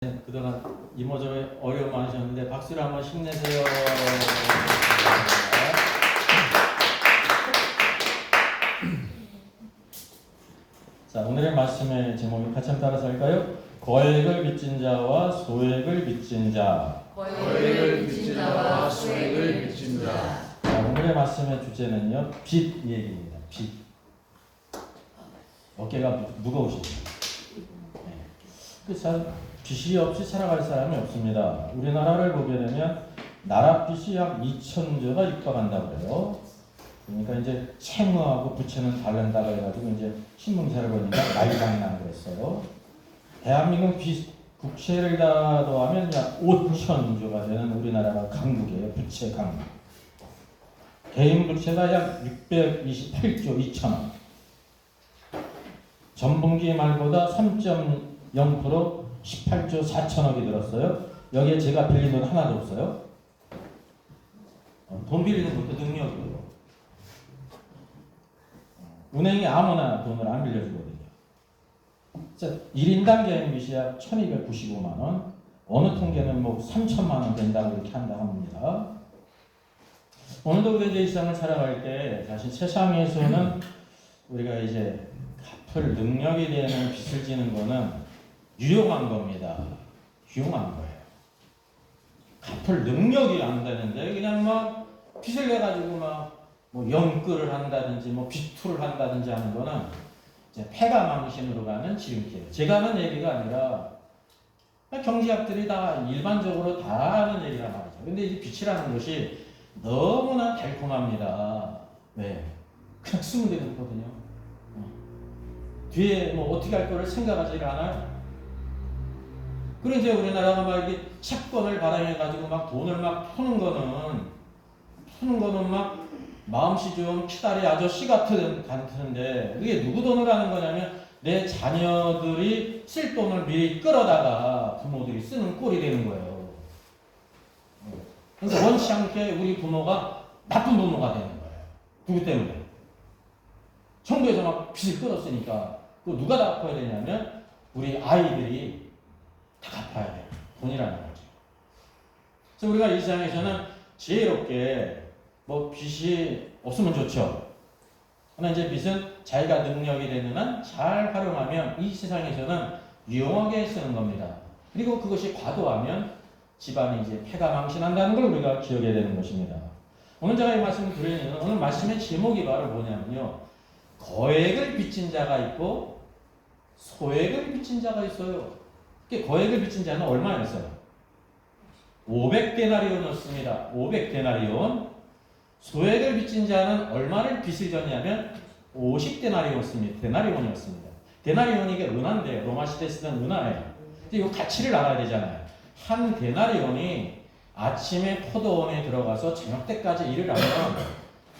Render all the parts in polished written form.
그동안 이모저모 어려움 많으셨는데 박수를 한번 힘내세요. 자, 오늘의 말씀의 제목이 같이 한번 따라서 할까요? 거액을 빚진 자와 소액을 빚진 자. 거액을 빚진 자와 소액을 빚진 자. 자, 오늘의 말씀의 주제는요, 빚 얘기입니다. 빚. 어깨가 무거우시죠? 네. 그 빚이 없이 살아갈 사람이 없습니다. 우리나라를 보게 되면 나라 빚이 약 2,000조가 육박한다고 해요. 그러니까 이제 채무하고 부채는 다른다고 해가지고 이제 신문사를 보니까 말장난 그랬어요. 대한민국 빚 국채를 다 더하면 약 5,000조가 되는 우리나라가 강국이에요. 부채 강국. 개인 부채가 약 628조 2천원. 전분기 말보다 3.0% 18조 4천억이 들었어요. 여기에 제가 빌린 돈 하나도 없어요. 돈 빌리는 것도 능력이에요. 은행이 아무나 돈을 안 빌려주거든요. 1인당 개인 빚이 약 1295만원, 어느 통계는 뭐 3천만원 된다고 이렇게 한다 합니다. 오늘도 우리가 이제 이 세상을 살아갈 때 사실 세상에서는 우리가 이제 갚을 능력이 되는 빚을 지는 거는 유용한 겁니다. 유용한 거예요. 갚을 능력이 안 되는데 그냥 막 빚을 내가지고 막 뭐 연끌을 한다든지 뭐 비투를 한다든지 하는 거는 이제 패가망신으로 가는 지름길이에요. 제가 하는 얘기가 아니라 경제학들이 다 일반적으로 다 하는 얘기란 말이죠. 근데 이 빚이라는 것이 너무나 달콤합니다. 왜? 그냥 쓰면 되거든요. 뒤에 뭐 어떻게 할 거를 생각하지 않아요. 그리고 이제 우리나라가 막 이렇게 채권을 발행해가지고 막 돈을 막 푸는 거는 막 마음씨 좀 키다리 아저씨 같은데 그게 누구 돈을 하는 거냐면 내 자녀들이 쓸 돈을 미리 끌어다가 부모들이 쓰는 꼴이 되는 거예요. 그러니까 원치 않게 우리 부모가 나쁜 부모가 되는 거예요. 누구 때문에? 정부에서 막 빚을 끌었으니까 그거 누가 다 갚아야 되냐면 우리 아이들이 다 갚아야 돼요. 돈이라는 거죠. 그래서 우리가 이 세상에서는 지혜롭게 뭐 빚이 없으면 좋죠. 그러나 이제 빚은 자기가 능력이 되는 한 잘 활용하면 이 세상에서는 유용하게 쓰는 겁니다. 그리고 그것이 과도하면 집안이 이제 패가망신한다는 걸 우리가 기억해야 되는 것입니다. 오늘 제가 이 말씀을 드리는 이유는 오늘 말씀의 제목이 바로 뭐냐면요. 거액을 빚진 자가 있고 소액을 빚진 자가 있어요. 거액을 빚진 자는 얼마였어요? 500데나리온이었습니다. 500데나리온. 소액을 빚진 자는 얼마를 빚을 졌냐면 50데나리온이었습니다. 데나리온이었습니다. 데나리온이 이게 은화인데요. 로마 시대에 쓰던 은화예요. 근데 이 가치를 알아야 되잖아요. 한 데나리온이 아침에 포도원에 들어가서 저녁 때까지 일을 하면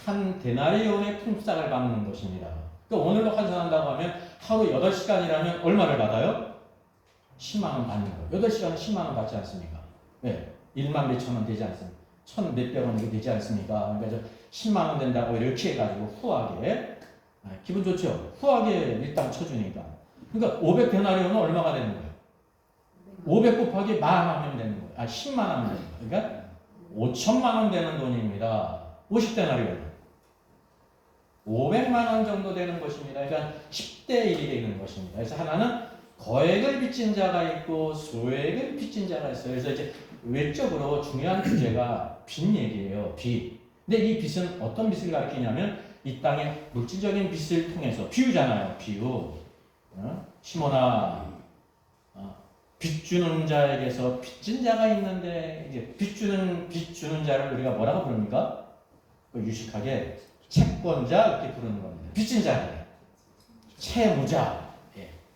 한 데나리온의 품삯을 받는 것입니다. 그러니까 오늘로 환산한다고 하면 하루 8시간이라면 얼마를 받아요? 10만원 받는 거예요. 8시간은 10만원 받지 않습니까? 네. 1만 몇천 원 되지 않습니까? 1,000 몇백 원 되지 않습니까? 그러니까 10만원 된다고 이렇게 해가지고 후하게. 기분 좋죠? 후하게 일단 쳐주니까. 그러니까 500데나리온은 얼마가 되는 거예요? 500 곱하기 만 하면 되는 거예요. 10만 하면 되는 거예요. 그러니까 5천만 원 되는 돈입니다. 50데나리온. 500만 원 정도 되는 것입니다. 그러니까 10대 1이 되는 것입니다. 그래서 하나는 거액을 빚진 자가 있고 소액을 빚진 자가 있어요. 그래서 이제 외적으로 중요한 주제가 빚 얘기예요. 빚. 근데 이 빚은 어떤 빚을 가리키냐면 이 땅의 물질적인 빚을 통해서 비유잖아요. 비유. 시몬아, 빚 주는 자에게서 빚진 자가 있는데 이제 빚 주는 자를 우리가 뭐라고 부릅니까? 유식하게 채권자 이렇게 부르는 겁니다. 빚진 자예요. 채무자.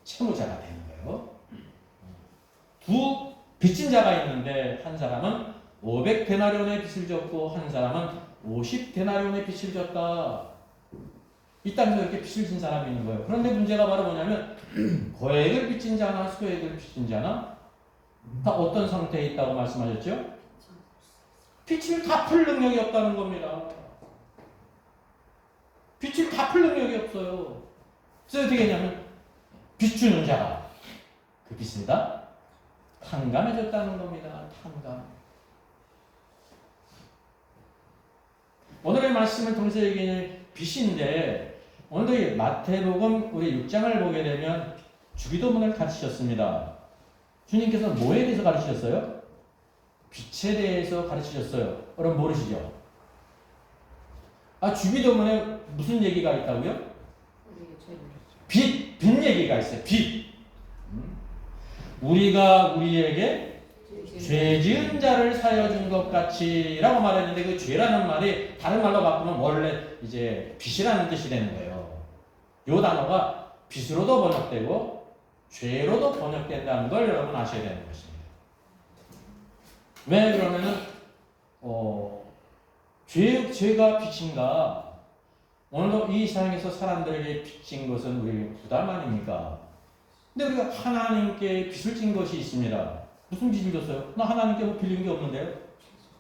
채무자가 되는 거예요. 두 빚진 자가 있는데 한 사람은 500데나리온의 빚을 졌고 한 사람은 50데나리온의 빚을 졌다. 이 땅에서 이렇게 빚을 진 사람이 있는 거예요. 그런데 문제가 바로 뭐냐면 거액을 빚진 자나 소액을 빚진 자나 다 어떤 상태에 있다고 말씀하셨죠? 빚을 갚을 능력이 없다는 겁니다. 빚을 갚을 능력이 없어요. 그래서 어떻게 했냐면 빚 주는 자가 그 빚을 다 탕감해줬다는 겁니다. 탕감. 오늘의 말씀을 통해서 얘기하는 빛인데 오늘도 이 마태복음 우리 6장을 보게 되면 주기도문을 가르치셨습니다. 주님께서 뭐에 대해서 가르치셨어요? 빛에 대해서 가르치셨어요. 여러분 모르시죠? 주기도문에 무슨 얘기가 있다고요? 빛 얘기가 있어요. 빛. 우리가 우리에게 죄 지은 자를 사여 준 것 같이 라고 말했는데 그 죄라는 말이 다른 말로 바꾸면 원래 이제 빛이라는 뜻이 되는 거예요. 이 단어가 빛으로도 번역되고 죄로도 번역된다는 걸 여러분 아셔야 되는 것입니다. 왜 그러면은 죄가 빛인가? 오늘도 이 세상에서 사람들에게 비친 것은 우리 부담 아닙니까? 근데 우리가 하나님께 빚을 진 것이 있습니다. 무슨 빚을 졌어요? 나 하나님께 뭐 빌린 게 없는데요?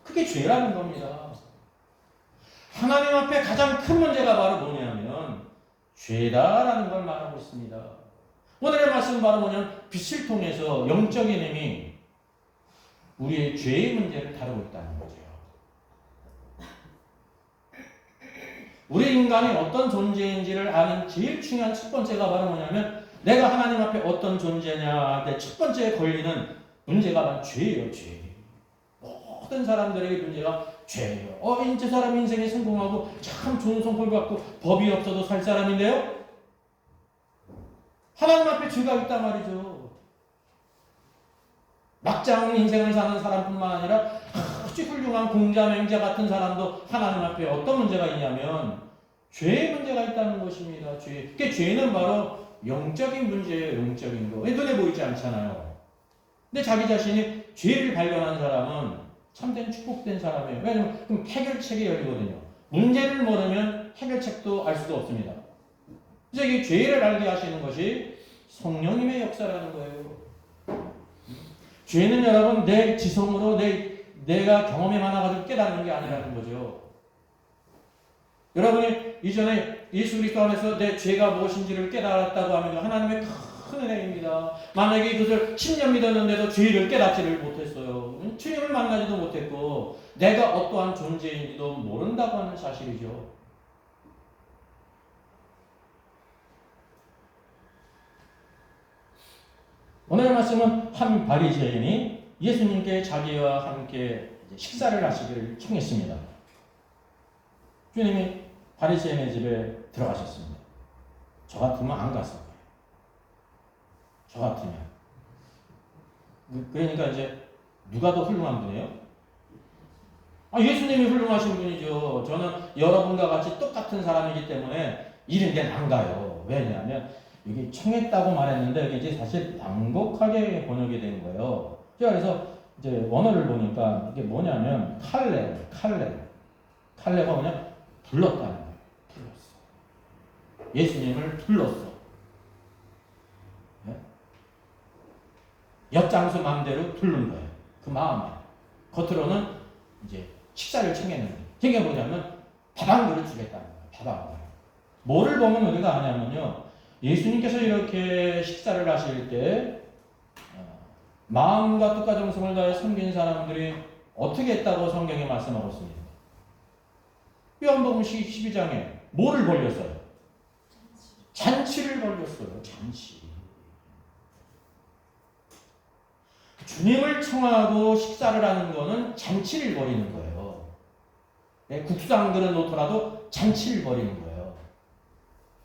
그게 죄라는 겁니다. 하나님 앞에 가장 큰 문제가 바로 뭐냐면 죄다라는 걸 말하고 있습니다. 오늘의 말씀은 바로 뭐냐면 빛을 통해서 영적인 힘이 우리의 죄의 문제를 다루고 있다는 거죠. 우리 인간이 어떤 존재인지를 아는 제일 중요한 첫 번째가 바로 뭐냐면 내가 하나님 앞에 어떤 존재냐 내 첫 번째 걸리는 문제가 바로 죄예요. 죄. 모든 사람들에게 문제가 죄예요. 저 사람 인생에 성공하고 참 좋은 성품을 갖고 법이 없어도 살 사람인데요. 하나님 앞에 죄가 있단 말이죠. 막장 인생을 사는 사람뿐만 아니라 아주 훌륭한 공자 맹자 같은 사람도 하나님 앞에 어떤 문제가 있냐면 죄의 문제가 있다는 것입니다. 죄. 그게 죄는 바로 영적인 문제예요. 영적인 거. 눈에 보이지 않잖아요. 근데 자기 자신이 죄를 발견한 사람은 참된 축복된 사람이에요. 왜냐하면 그럼 해결책이 열리거든요. 문제를 모르면 해결책도 알 수도 없습니다. 그래서 이 죄를 알게 하시는 것이 성령님의 역사라는 거예요. 죄는 여러분 내 지성으로 내가 경험이 많아가지고 깨닫는 게 아니라는 거죠. 여러분이 이전에 예수 그리스도 안에서 내 죄가 무엇인지를 깨달았다고 하면 하나님의 큰 은혜입니다. 만약에 그것을 10년 믿었는데도 죄를 깨닫지를 못했어요. 주님을 만나지도 못했고 내가 어떠한 존재인지도 모른다고 하는 사실이죠. 오늘 말씀은 한 바리새인이 예수님께 자기와 함께 식사를 하시기를 청했습니다. 주님이 바리새인의 집에 들어가셨습니다. 저 같으면 안 갔을 거예요. 저 같으면. 그러니까 이제 누가 더 훌륭한 분이에요? 예수님이 훌륭하신 분이죠. 저는 여러분과 같이 똑같은 사람이기 때문에 이런 데는 안 가요. 왜냐하면 여기 청했다고 말했는데 이게 이제 사실 양곡하게 번역이 된 거예요. 제가 그래서 이제 원어를 보니까 이게 뭐냐면 칼레가 뭐냐 불렀다는 거예요. 불렀어. 예수님을 불렀어. 네? 엿장수 마음대로 부른 거예요. 그 마음에. 겉으로는 이제 식사를 청했는데 이게 뭐냐면 밥 한 그릇 주겠다는 거예요. 밥 한 그릇. 뭐를 보면 우리가 아냐면요. 예수님께서 이렇게 식사를 하실 때 마음과 뜻과 정성을 다해 섬긴 사람들이 어떻게 했다고 성경에 말씀하고 있습니다. 요한복음 12장에 뭐를 벌렸어요? 잔치를 벌렸어요. 잔치. 주님을 청하고 식사를 하는 거는 잔치를 벌이는 거예요. 국수 한 그릇 놓더라도 잔치를 벌이는 거예요.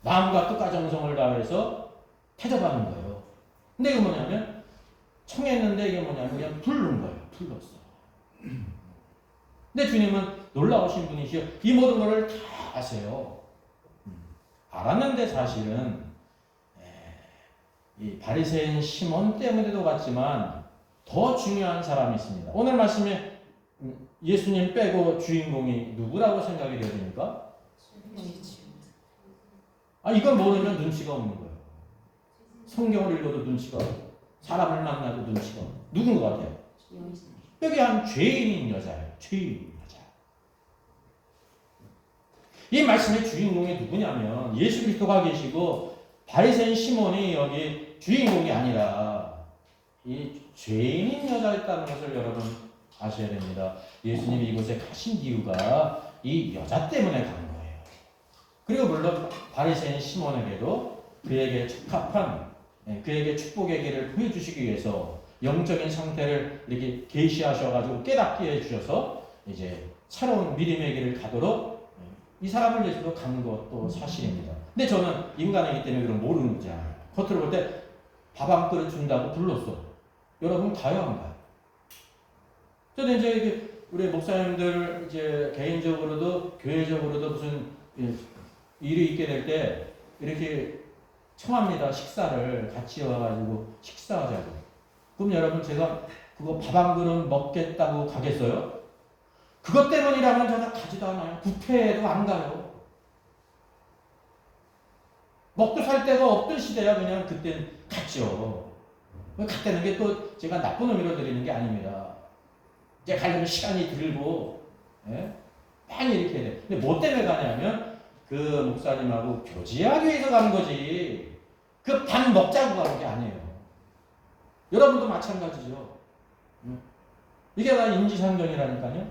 마음과 뜻과 정성을 다해서 대접하는 거예요. 근데 이게 뭐냐면 청했는데 이게 뭐냐면 그냥 부른 거예요. 불렀어. 근데 주님은 놀라우신 분이시요. 이 모든 것을 다 아세요. 알았는데 사실은 이 바리새인 시몬 때문에도 같지만 더 중요한 사람이 있습니다. 오늘 말씀에 예수님 빼고 주인공이 누구라고 생각이 되야 됩니까? 이걸 모르면 눈치가 없는 거예요. 성경을 읽어도 눈치가 없고 사람을 만나도 눈치가 없고 누군 것 같아요? 여기 한 죄인인 여자예요. 죄인인 여자. 이 말씀의 주인공이 누구냐면 예수 그리스도가 계시고 바리새인 시몬이 여기 주인공이 아니라 이 죄인인 여자였다는 것을 여러분 아셔야 됩니다. 예수님이 이곳에 가신 이유가 이 여자 때문에 간 거예요. 그리고 물론 바리새인 시몬에게도 그에게 적합한 그에게 축복의 길을 보여주시기 위해서 영적인 상태를 이렇게 계시하셔가지고 깨닫게 해주셔서 이제 새로운 믿음의 길을 가도록 이 사람을 위해서도 간 것도 사실입니다. 근데 저는 인간이기 때문에 그런 모르는 거잖아요. 겉으로 볼 때 밥 한 그릇 준다고 불렀어. 여러분 가요 안 가요? 저는 이제 우리 목사님들 이제 개인적으로도 교회적으로도 무슨 일이 있게 될 때 이렇게 청합니다. 식사를 같이 와가지고 식사하자고. 그럼 여러분 제가 그거 밥 한 그릇 먹겠다고 가겠어요? 그것 때문이라면 저는 가지도 않아요. 뷔페에도 안 가요. 먹고 살 데가 없던 시대야 그냥 그땐 갔죠. 갔다는 게 또 제가 나쁜 의미로 드리는 게 아닙니다. 이제 가려면 시간이 들고 많이 이렇게 해야 돼. 근데 뭐 때문에 가냐면 그 목사님하고 교제하기 위해서 가는 거지. 그 밥 먹자고 가는 게 아니에요. 여러분도 마찬가지죠. 이게 다 인지상정이라니까요.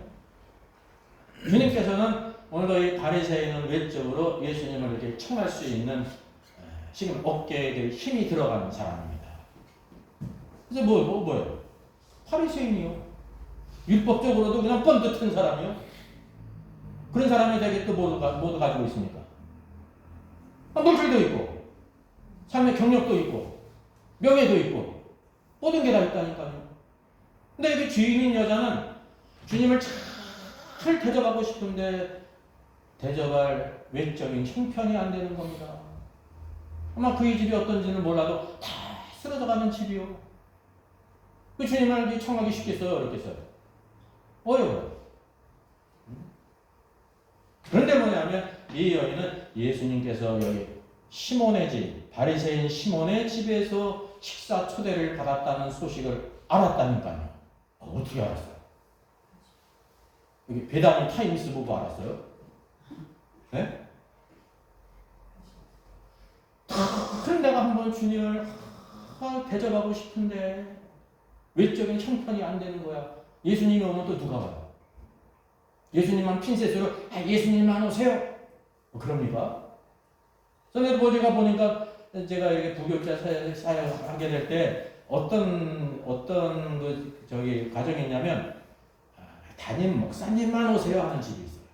주님께서는 오늘도 이 바리새인은 외적으로 예수님을 이렇게 청할 수 있는 지금 어깨에 힘이 들어가는 사람입니다. 그래서 뭐예요? 바리새인이요. 율법적으로도 그냥 번듯한 사람이요. 그런 사람이 되게 또 모두 가지고 있습니까? 물질도 있고, 삶의 경력도 있고, 명예도 있고, 모든 게 다 있다니까요. 근데 이게 주인인 여자는 주님을 잘 대접하고 싶은데 대접할 외적인 형편이 안 되는 겁니다. 아마 그의 집이 어떤지는 몰라도 다 쓰러져가는 집이요. 그 주님을 청하기 쉽겠어요? 어렵겠어요? 어려워요. 그런데 뭐냐면 이 여인은 예수님께서 여기 시몬의 집, 바리새인 시몬의 집에서 식사 초대를 받았다는 소식을 알았다니까요. 어떻게 알았어요? 여기 배당이 타임스 보고 알았어요? 네? 그럼 내가 한번 주님을 대접하고 싶은데 외적인 형편이 안 되는 거야. 예수님이 오면 또 누가 와요? 예수님만 핀셋으로 예수님만 오세요. 그럽니까? 전에도 제가 보니까 제가 이렇게 부교육자 사역하게 될 때 어떤 그 가정이 있냐면 담임 목사님만 오세요 하는 집이 있어요.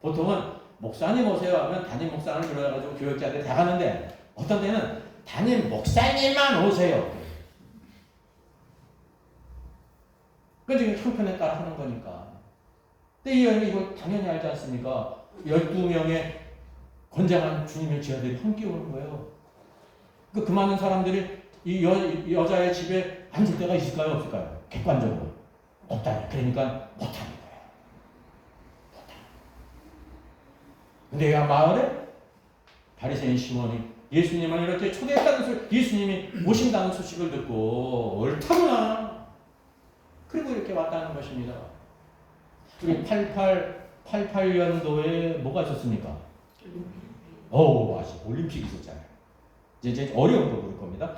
보통은 목사님 오세요 하면 담임 목사를 불러가지고 교육자들이 다 가는데 어떤 때는 담임 목사님만 오세요. 그건 지금 형편에 따라 하는 거니까. 근데 이 여인이 이걸 당연히 알지 않습니까? 12명의 건장한 주님의 제자들이 함께 오는 거예요. 그 많은 사람들이 이 여자의 집에 앉을 데가 있을까요? 없을까요? 객관적으로. 없다니. 그러니까 못하는 거예요. 근데 이 마을에 바리새인 시몬이 예수님을 이렇게 초대했다는 예수님이 오신다는 소식을 듣고 옳다구나. 그리고 이렇게 왔다는 것입니다. 우리 88년도에 뭐가 있었습니까? 맞아. 올림픽이 있었잖아요. 이제 어려운 거 그럴 겁니다.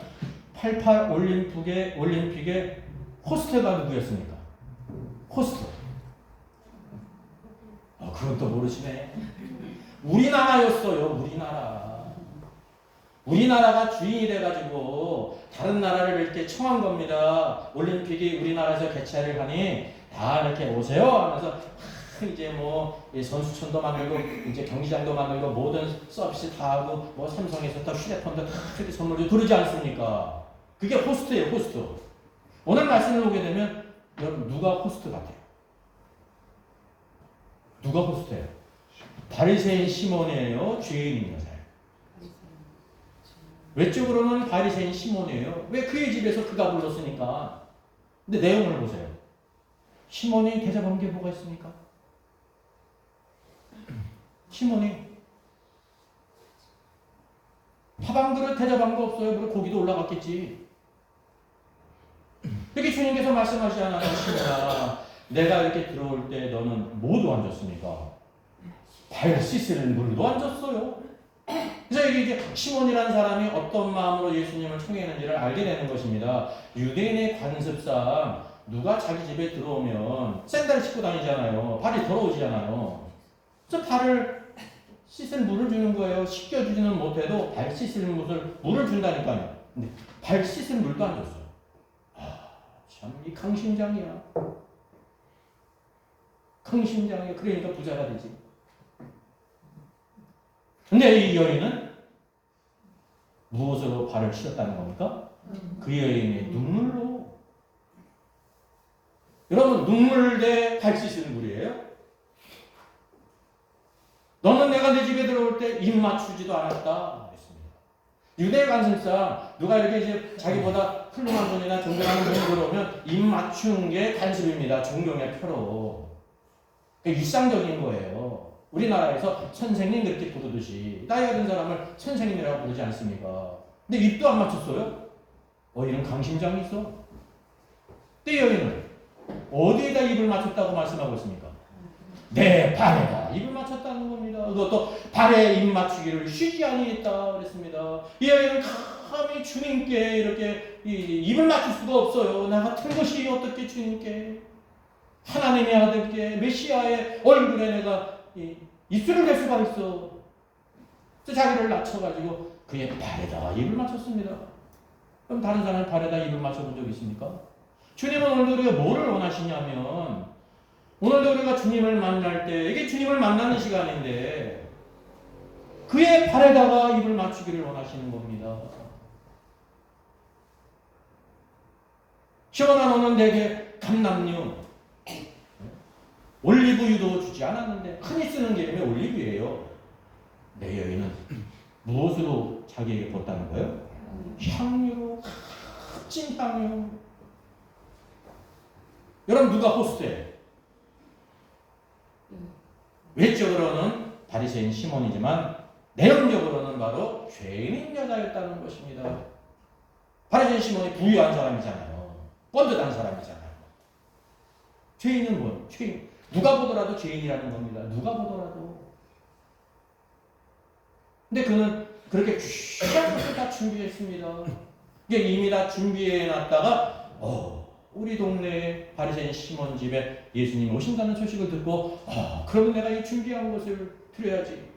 88 올림픽의 호스트가 누구였습니까? 호스트. 그건 또 모르시네. 우리나라였어요. 우리나라가 주인이 돼가지고 다른 나라를 이렇게 청한 겁니다. 올림픽이 우리나라에서 개최를 하니 다 이렇게 오세요 하면서 이제 선수촌도 만들고 이제 경기장도 만들고 모든 서비스 다 하고 삼성에서부터 휴대폰도 다 선물도 두르지 않습니까? 그게 호스트예요. 호스트. 오늘 말씀을 보게 되면 여러분 누가 호스트 같아요? 누가 호스트예요? 바리새인 시몬이에요. 죄인인 여자예요. 외적으로는 바리새인 시몬이에요. 왜 그의 집에서 그가 불렀으니까. 근데 내용을 보세요. 시몬이 대접한 게 뭐가 있습니까? 시몬이 밥 한 그릇 대접한 거 없어요. 그리고 고기도 올라갔겠지. 이렇게 주님께서 말씀하시지 않았습니까? 내가 이렇게 들어올 때 너는 뭐도 안 줬습니까? 발 씻을 물도 안 줬어요. 그래서 이게 시몬이라는 사람이 어떤 마음으로 예수님을 청했는지를 알게 되는 것입니다. 유대인의 관습상 누가 자기 집에 들어오면 샌들 신고 다니잖아요. 발이 더러워지잖아요. 그래서 발을 씻을 물을 주는 거예요. 씻겨주지는 못해도 발 씻을 물을 준다니까요. 근데 발 씻을 물도 안 줬어요. 참 이 강심장이야. 강심장이야. 그러니까 부자가 되지. 근데 이 여인은 무엇으로 발을 씻었다는 겁니까? 그 여인의 눈물로. 여러분, 눈물 대 발 씻을 물이에요? 너는 내가 내 집에 들어올 때 입 맞추지도 않았다. 했습니다. 유대 관습상 누가 이렇게 이제 자기보다 훌륭한 분이나 존경하는 분이 들어오면 입 맞추는 게 관습입니다. 존경의 표로. 일상적인 거예요. 우리나라에서 선생님 그렇게 부르듯이 나이가 든 사람을 선생님이라고 부르지 않습니까? 근데 입도 안 맞췄어요? 이런 강심장이 있어. 때 여인은 어디에다 입을 맞췄다고 말씀하고 있습니까? 내 발에다 입을 맞췄다는 겁니다. 그것도 발에 입 맞추기를 쉬지 아니했다 그랬습니다. 이 여인은 감히 주님께 이렇게 입을 맞출 수가 없어요. 나 같은 것이 어떻게 주님께 하나님의 아들께 메시아의 얼굴에 내가 입술을 댈 수가 있어. 그래서 자기를 낮춰가지고 그의 발에다 입을 맞췄습니다. 그럼 다른 사람의 발에다 입을 맞춰본 적 있습니까? 주님은 오늘도 우리가 뭐를 원하시냐면 오늘도 우리가 주님을 만날 때 이게 주님을 만나는 시간인데 그의 발에다가 입을 맞추기를 원하시는 겁니다. 시원한 오는 내게 감람류 올리브유도 주지 않았는데 흔히 쓰는 기름이 올리브유예요. 내 여인은 무엇으로 자기에게 붓다는 거예요? 향유로, 찐 향유. 여러분 누가 호스트예요? 외적으로는 바리새인 시몬이지만 내용적으로는 바로 죄인인 여자였다는 것입니다. 바리새인 시몬이 부유한 사람이잖아요. 뻔듯한 사람이잖아요. 죄인은 뭐? 죄인. 누가 보더라도 죄인이라는 겁니다. 누가 보더라도. 근데 그는 그렇게 귀한 것을 다 준비했습니다. 이게 이미 다 준비해놨다가 우리 동네에 바리새인 시몬 집에 예수님이 오신다는 소식을 듣고 그러면 내가 이 준비한 것을 드려야지.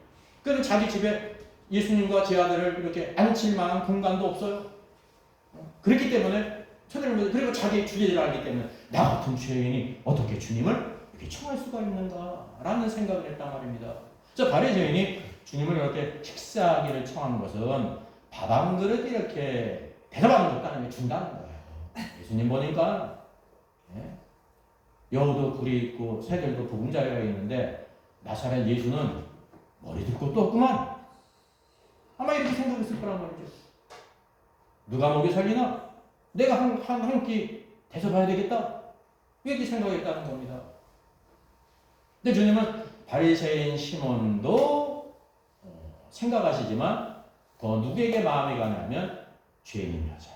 그는 자기 집에 예수님과 제 아들을 이렇게 앉힐 만한 공간도 없어요. 그렇기 때문에 그리고 자기의 주제를 알기 때문에 나 같은 죄인이 어떻게 주님을 이렇게 청할 수가 있는가라는 생각을 했단 말입니다. 저 바리새인이 주님을 이렇게 식사하기를 청한 것은 밥 한 그릇 이렇게 대접하는 것도 아니고 준다는 거예요. 예수님 보니까 여우도 굴이 있고 새들도 보금자리가 있는데 나사렛 예수는 머리도 것도 없구만. 아마 이렇게 생각했을 거란 말이죠. 누가 먹여 살리나? 내가 한 끼 대접해야 되겠다. 이렇게 생각했다는 겁니다. 근데 주님은 바리새인 시몬도 생각하시지만 더 누구에게 마음이 가냐면 죄인인 여자.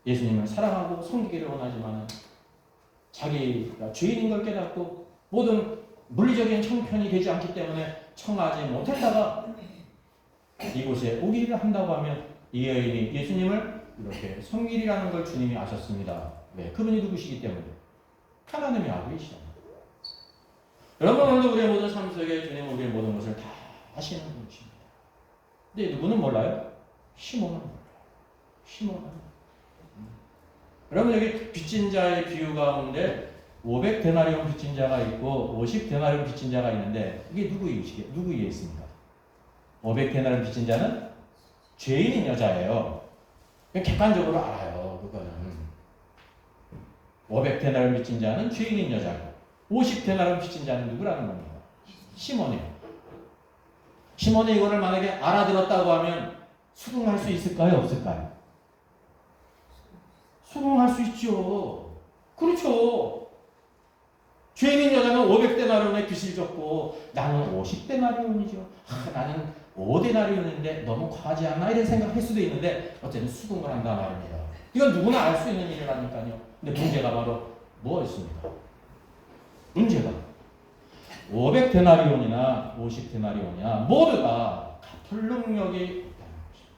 예수님을 사랑하고 섬기기를 원하지만 자기가 죄인인 걸 깨닫고 모든 물리적인 형편이 되지 않기 때문에 청하지 못했다가 이곳에 오기를 한다고 하면 이 여인이 예수님을 이렇게 섬기리라는 걸 주님이 아셨습니다. 왜? 그분이 누구시기 때문에 하나님의 아들이시잖아요. 여러분 오늘도 우리의 모든 삶 속에 주님은 우리의 모든 것을 다 아시는 분이십니다. 근데 누구는 몰라요? 시몬은 몰라요. 시몬은. 여러분 여기 빚진 자의 비유 가운데 500데나리온 빚진 자가 있고 50데나리온 빚진 자가 있는데 이게 누구 이해했습니까? 500데나리온 빚진 자는 죄인인 여자예요. 객관적으로 알아요. 그거는 500데나리온 빚진 자는 죄인인 여자고 50데나리온 빚진 자는 누구라는 겁니까? 시몬이에요. 시몬이 이거를 만약에 알아들었다고 하면 수긍할 수 있을까요? 없을까요? 수긍할 수 있죠. 그렇죠. 죄인인 여자는 500데나리온의 빚을 졌고 나는 50데나리온이죠. 나는 5데나리온인데 너무 과하지 않나 이런 생각할 수도 있는데 어쨌든 수긍을 한단 말입니다. 이건 누구나 알 수 있는 일이라니까요. 근데 문제가 바로 뭐였습니까? 문제가 500데나리온이나 50데나리온이나 모두가 갚을 능력이 있다는 것입니다.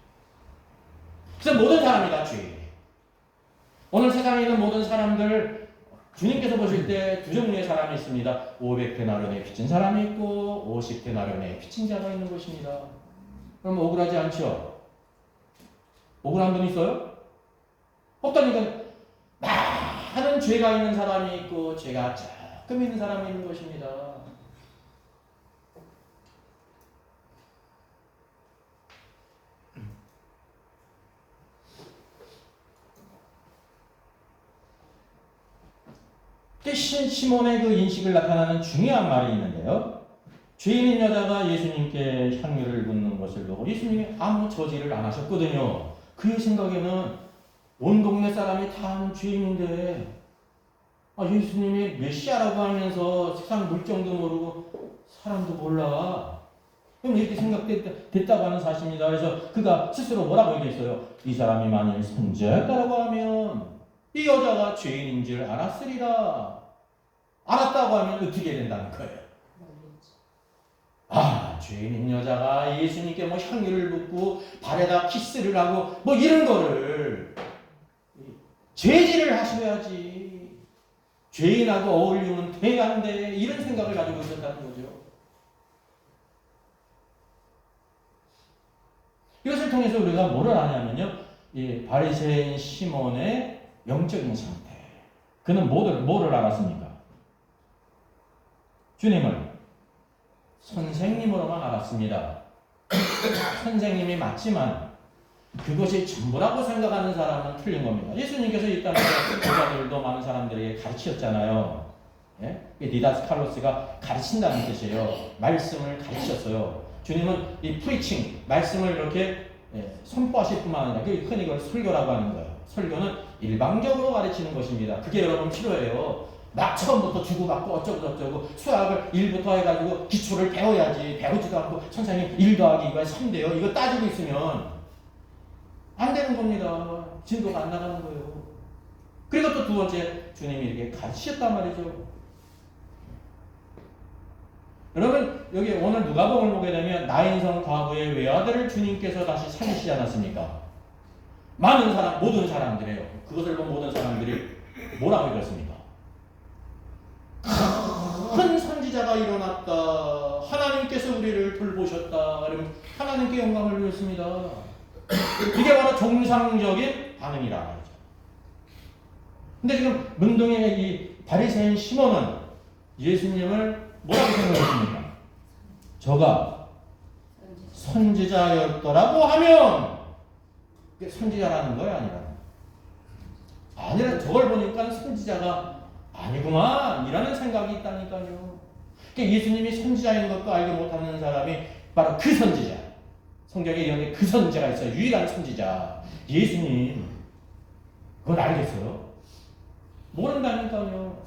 그래서 모든 사람이 다 죄인이에요. 오늘 세상에 있는 모든 사람들 주님께서 보실 때 두 종류의 사람이 있습니다. 500데나리온에 빚진 사람이 있고 50데나리온에 빚진 자가 있는 것입니다. 그럼 억울하지 않죠? 억울한 분 있어요? 없다니까. 많은 죄가 있는 사람이 있고 죄가 조금 있는 사람이 있는 것입니다. 시몬의 그 인식을 나타나는 중요한 말이 있는데요. 죄인인 여자가 예수님께 향유를 붓는 것을 보고 예수님이 아무 저지를 안 하셨거든요. 그의 생각에는 온 동네 사람이 다 죄인인데 예수님이 메시아라고 하면서 세상 물정도 모르고 사람도 몰라. 그럼 이렇게 생각됐다고 하는 사실입니다. 그래서 그가 스스로 뭐라고 얘기했어요? 이 사람이 만일 선지자였다라고 하면 이 여자가 죄인인 줄 알았으리라. 알았다고 하면 어떻게 된다는 거예요? 죄인인 여자가 예수님께 뭐 향유를 붓고 발에다 키스를 하고 뭐 이런 거를 죄질을 하셔야지. 죄인하고 어울리면 돼안돼 이런 생각을 가지고 있었다는 거죠. 이것을 통해서 우리가 뭐를 아냐면요, 이 바리새인 시몬의 영적인 상태. 그는 뭐를 알았습니까? 주님을 선생님으로만 알았습니다. 선생님이 맞지만 그것이 전부라고 생각하는 사람은 틀린 겁니다. 예수님께서 이 땅에서 제자들도 많은 사람들에게 가르치셨잖아요. 예? 디다스칼로스가 가르친다는 뜻이에요. 말씀을 가르치셨어요. 주님은 이 프리칭, 말씀을 이렇게 선포하실 뿐만 아니라 흔히 그걸 설교라고 하는 거예요. 설교는 일방적으로 가르치는 것입니다. 그게 여러분 필요해요. 막 처음부터 주고받고 어쩌고 수학을 1부터 해가지고 기초를 배워야지. 배우지도 않고 선생님 1 더하기 2가 3대요. 이거 따지고 있으면 안 되는 겁니다. 진도가 안 나가는 거예요. 그리고 또 두 번째, 주님이 이렇게 가르치셨단 말이죠. 여러분, 여기 오늘 누가복음을 보게 되면 나인성 과부의 외아들을 주님께서 다시 살리시지 않았습니까? 모든 사람들이에요. 그것을 본 모든 사람들이 뭐라고 읽었습니까? 큰 선지자가 일어났다. 하나님께서 우리를 돌보셨다. 그러면 하나님께 영광을 돌렸습니다. 이게 바로 정상적인 반응이라 말이죠. 근데 지금 문둥이의 이 바리새인 시몬은 예수님을 뭐라고 생각했습니까? 저가 선지자였더라고 하면 그게 선지자라는 거예요, 아니라 저걸 보니까 선지자가 아니구만 이라는 생각이 있다니까요. 그러니까 예수님이 선지자인 것도 알지 못하는 사람이 바로 그 선지자. 성경에 이런 그 선지자가 있어요. 유일한 선지자. 예수님. 그걸 알겠어요? 모른다니까요.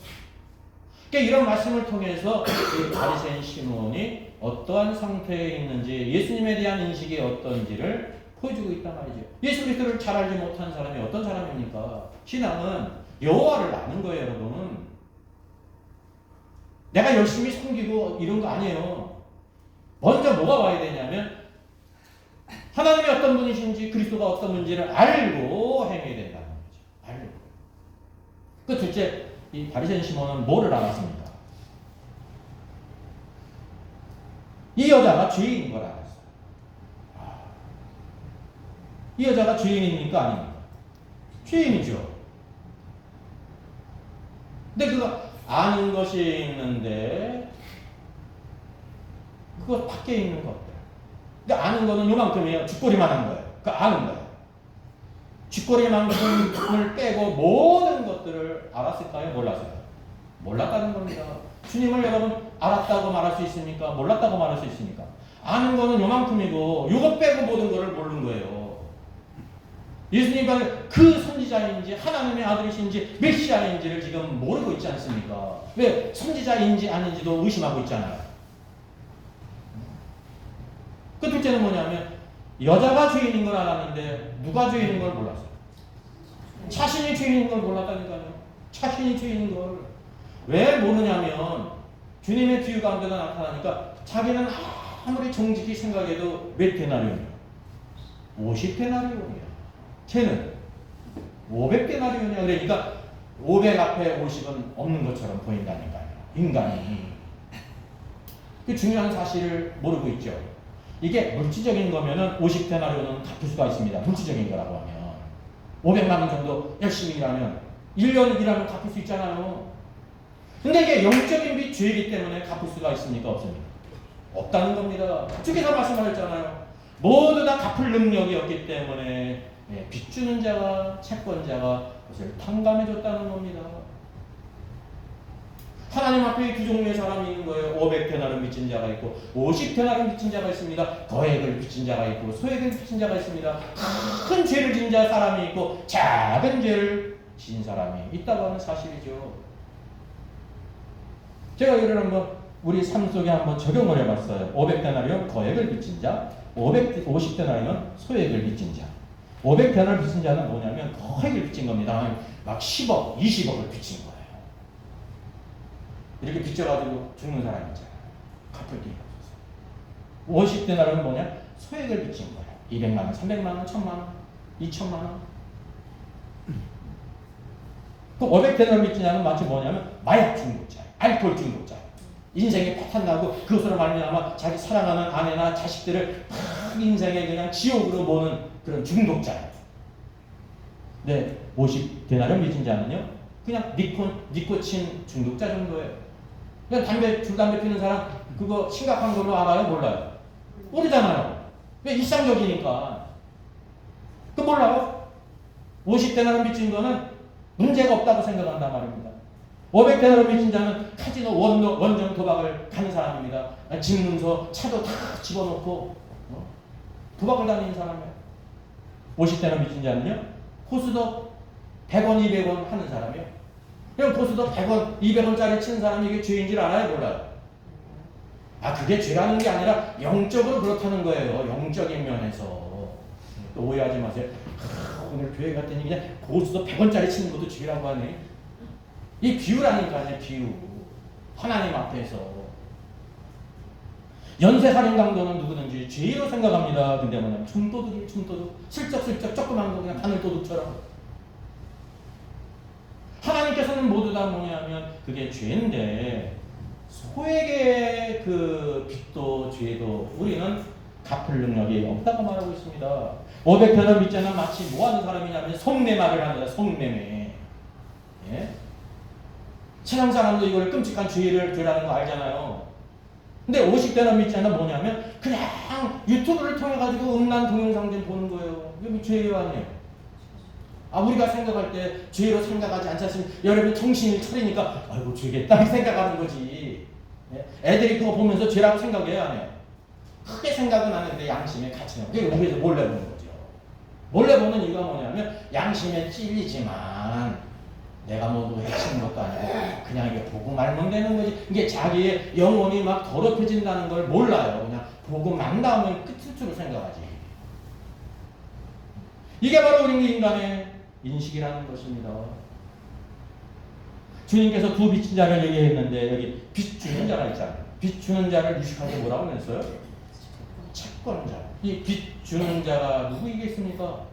그러니까 이런 말씀을 통해서 바리새인 시몬이 어떠한 상태에 있는지, 예수님에 대한 인식이 어떤지를 보여주고 있단 말이죠. 예수 그리스도를 잘 알지 못한 사람이 어떤 사람입니까? 신앙은 여호와를 아는 거예요, 여러분. 내가 열심히 섬기고 이런 거 아니에요. 먼저 뭐가 와야 되냐면 하나님이 어떤 분이신지 그리스도가 어떤 분인지를 알고 행해야 된다는 거죠. 알고. 그 둘째, 이 바리새인 시몬은 뭐를 알았습니까? 이 여자가 죄인인 걸 알았어요. 이 여자가 죄인입니까? 아닙니까? 죄인이죠. 근데 그거 아는 것이 있는데 그거 밖에 있는 것들. 근데 아는 거는 요만큼이에요. 쥐꼬리만한 거예요. 그 아는 거예요. 쥐꼬리만큼을 빼고 모든 것들을 알았을까요? 몰랐어요? 몰랐다는 겁니다. 주님을 여러분 알았다고 말할 수 있습니까? 몰랐다고 말할 수 있습니까? 아는 거는 요만큼이고 요거 빼고 모든 것을 모르는 거예요. 예수님과 그 선지자인지 하나님의 아들이신지 메시아인지를 지금 모르고 있지 않습니까? 왜? 선지자인지 아닌지도 의심하고 있잖아요. 그 둘째는 뭐냐면 여자가 죄인인 걸 알았는데 누가 죄인인 걸 몰랐어요. 자신이 죄인인 걸 몰랐다니까요. 자신이 죄인인 걸. 왜 모르냐면 주님의 비유 가운데가 나타나니까 자기는 아무리 정직히 생각해도 몇 데나리온이야? 50데나리온이야. 걔는 500데나리온이야. 그러니까 500 앞에 50은 없는 것처럼 보인다니까요. 인간이. 그 중요한 사실을 모르고 있죠. 이게 물질적인 거면은 50데나리온은 갚을 수가 있습니다. 물질적인 거라고 하면. 500만 원 정도 열심히 일하면 1년 일하면 갚을 수 있잖아요. 근데 이게 영적인 빚 죄이기 때문에 갚을 수가 있습니까? 없습니까? 없다는 겁니다. 그쪽에서 말씀하셨잖아요. 모두 다 갚을 능력이 없기 때문에 빚 주는 자가 채권자가 그것을 탕감해 줬다는 겁니다. 하나님 앞에 두 종류의 사람이 있는 거예요. 500데나리 빚진 자가 있고 50데나리 빚진 자가 있습니다. 거액을 빚진 자가 있고 소액을 빚진 자가 있습니다. 큰 죄를 진 자 사람이 있고 작은 죄를 진 사람이 있다고 하는 사실이죠. 제가 이를 한번 우리 삶 속에 한번 적용을 해봤어요. 500데나리온 거액을 빚진 자, 50데나리온 소액을 빚진 자. 500데나리 빚진 자는 뭐냐면 거액을 빚진 겁니다. 막 10억, 20억을 빚진 거예요. 이렇게 빚져가지고 죽는 사람 있잖아요. 갚을 게 없어서. 50데나리온은 뭐냐? 소액을 빚진 거예요. 200만 원, 300만 원, 1000만 원, 2000만 원. 그 500데나리온 빚진 자는 마치 뭐냐면 마약 중독자, 알코올 중독자. 인생에 파탄 나고 그것으로 말미암아 자기 사랑하는 아내나 자식들을 막 인생에 그냥 지옥으로 모는 그런 중독자예요. 네, 50데나리온 빚진 자는요, 그냥 니코틴 중독자 정도예요. 그냥 줄 담배 피는 사람 그거 심각한 걸로 알아요? 몰라요? 모르잖아요. 왜? 일상적이니까. 그 몰라요? 50데나리온 빚진 거는 문제가 없다고 생각한단 말입니다. 500데나리온 빚진 자는 카지노 원정 도박을 가는 사람입니다. 집문서 차도 다 집어넣고 도박을 다니는 사람이에요. 50데나리온 빚진 자는요, 코스도 100원, 200원 하는 사람이에요. 그럼 코스도 100원, 200원짜리 치는 사람이 이게 죄인 줄 알아요? 몰라요? 그게 죄라는 게 아니라 영적으로 그렇다는 거예요. 영적인 면에서. 또 오해하지 마세요. 오늘 교회 갔더니 그냥 고수도 100원짜리 치는 것도 죄라고 하네. 이 비유라니까요. 비유. 하나님 앞에서. 연쇄살인 강도는 누구든지 죄로 생각합니다. 근데 뭐냐면 춤도둑이 춤도둑. 슬쩍슬쩍 조그만 거 그냥 바늘도둑처럼. 하나님께서는 모두 다 뭐냐면 그게 죄인데 소액의 그 빚도 죄도 우리는 갚을 능력이 없다고 말하고 있습니다. 500데나리온 빚자는 마치 뭐 하는 사람이냐면 속매말을 하는 거야. 속매매. 예? 세상 사람도 이걸 끔찍한 죄라는 거 알잖아요. 근데 50데나리온 빚자는 뭐냐면 그냥 유튜브를 통해 가지고 음란 동영상 좀 보는 거예요. 이게 죄예요, 아니에요? 우리가 생각할 때 죄로 생각하지 않지 않습니까? 여러분 정신이 차리니까 아이고 죄겠다 생각하는 거지. 애들이 그거 보면서 죄라고 생각해요, 안 해요? 크게 생각은 안 하는데 양심에 갇히는 거예요. 그게 우리에서 몰래 보는 거죠. 몰래 보는 이유가 뭐냐면 양심에 찔리지만 내가 모두 해치는 것도 아니고 그냥 이게 보고 말면 되는 거지. 이게 자기의 영혼이 막 더럽혀진다는 걸 몰라요. 그냥 보고 만 다음에 끝일 줄로 생각하지. 이게 바로 우리 인간의 인식이라는 것입니다. 주님께서 두 빚진 자를 얘기했는데 여기 빚 주는 자가 있잖아요. 빚 주는 자를 유식하게 뭐라고 했어요? 채권자. 이 빚 주는 자가 누구이겠습니까?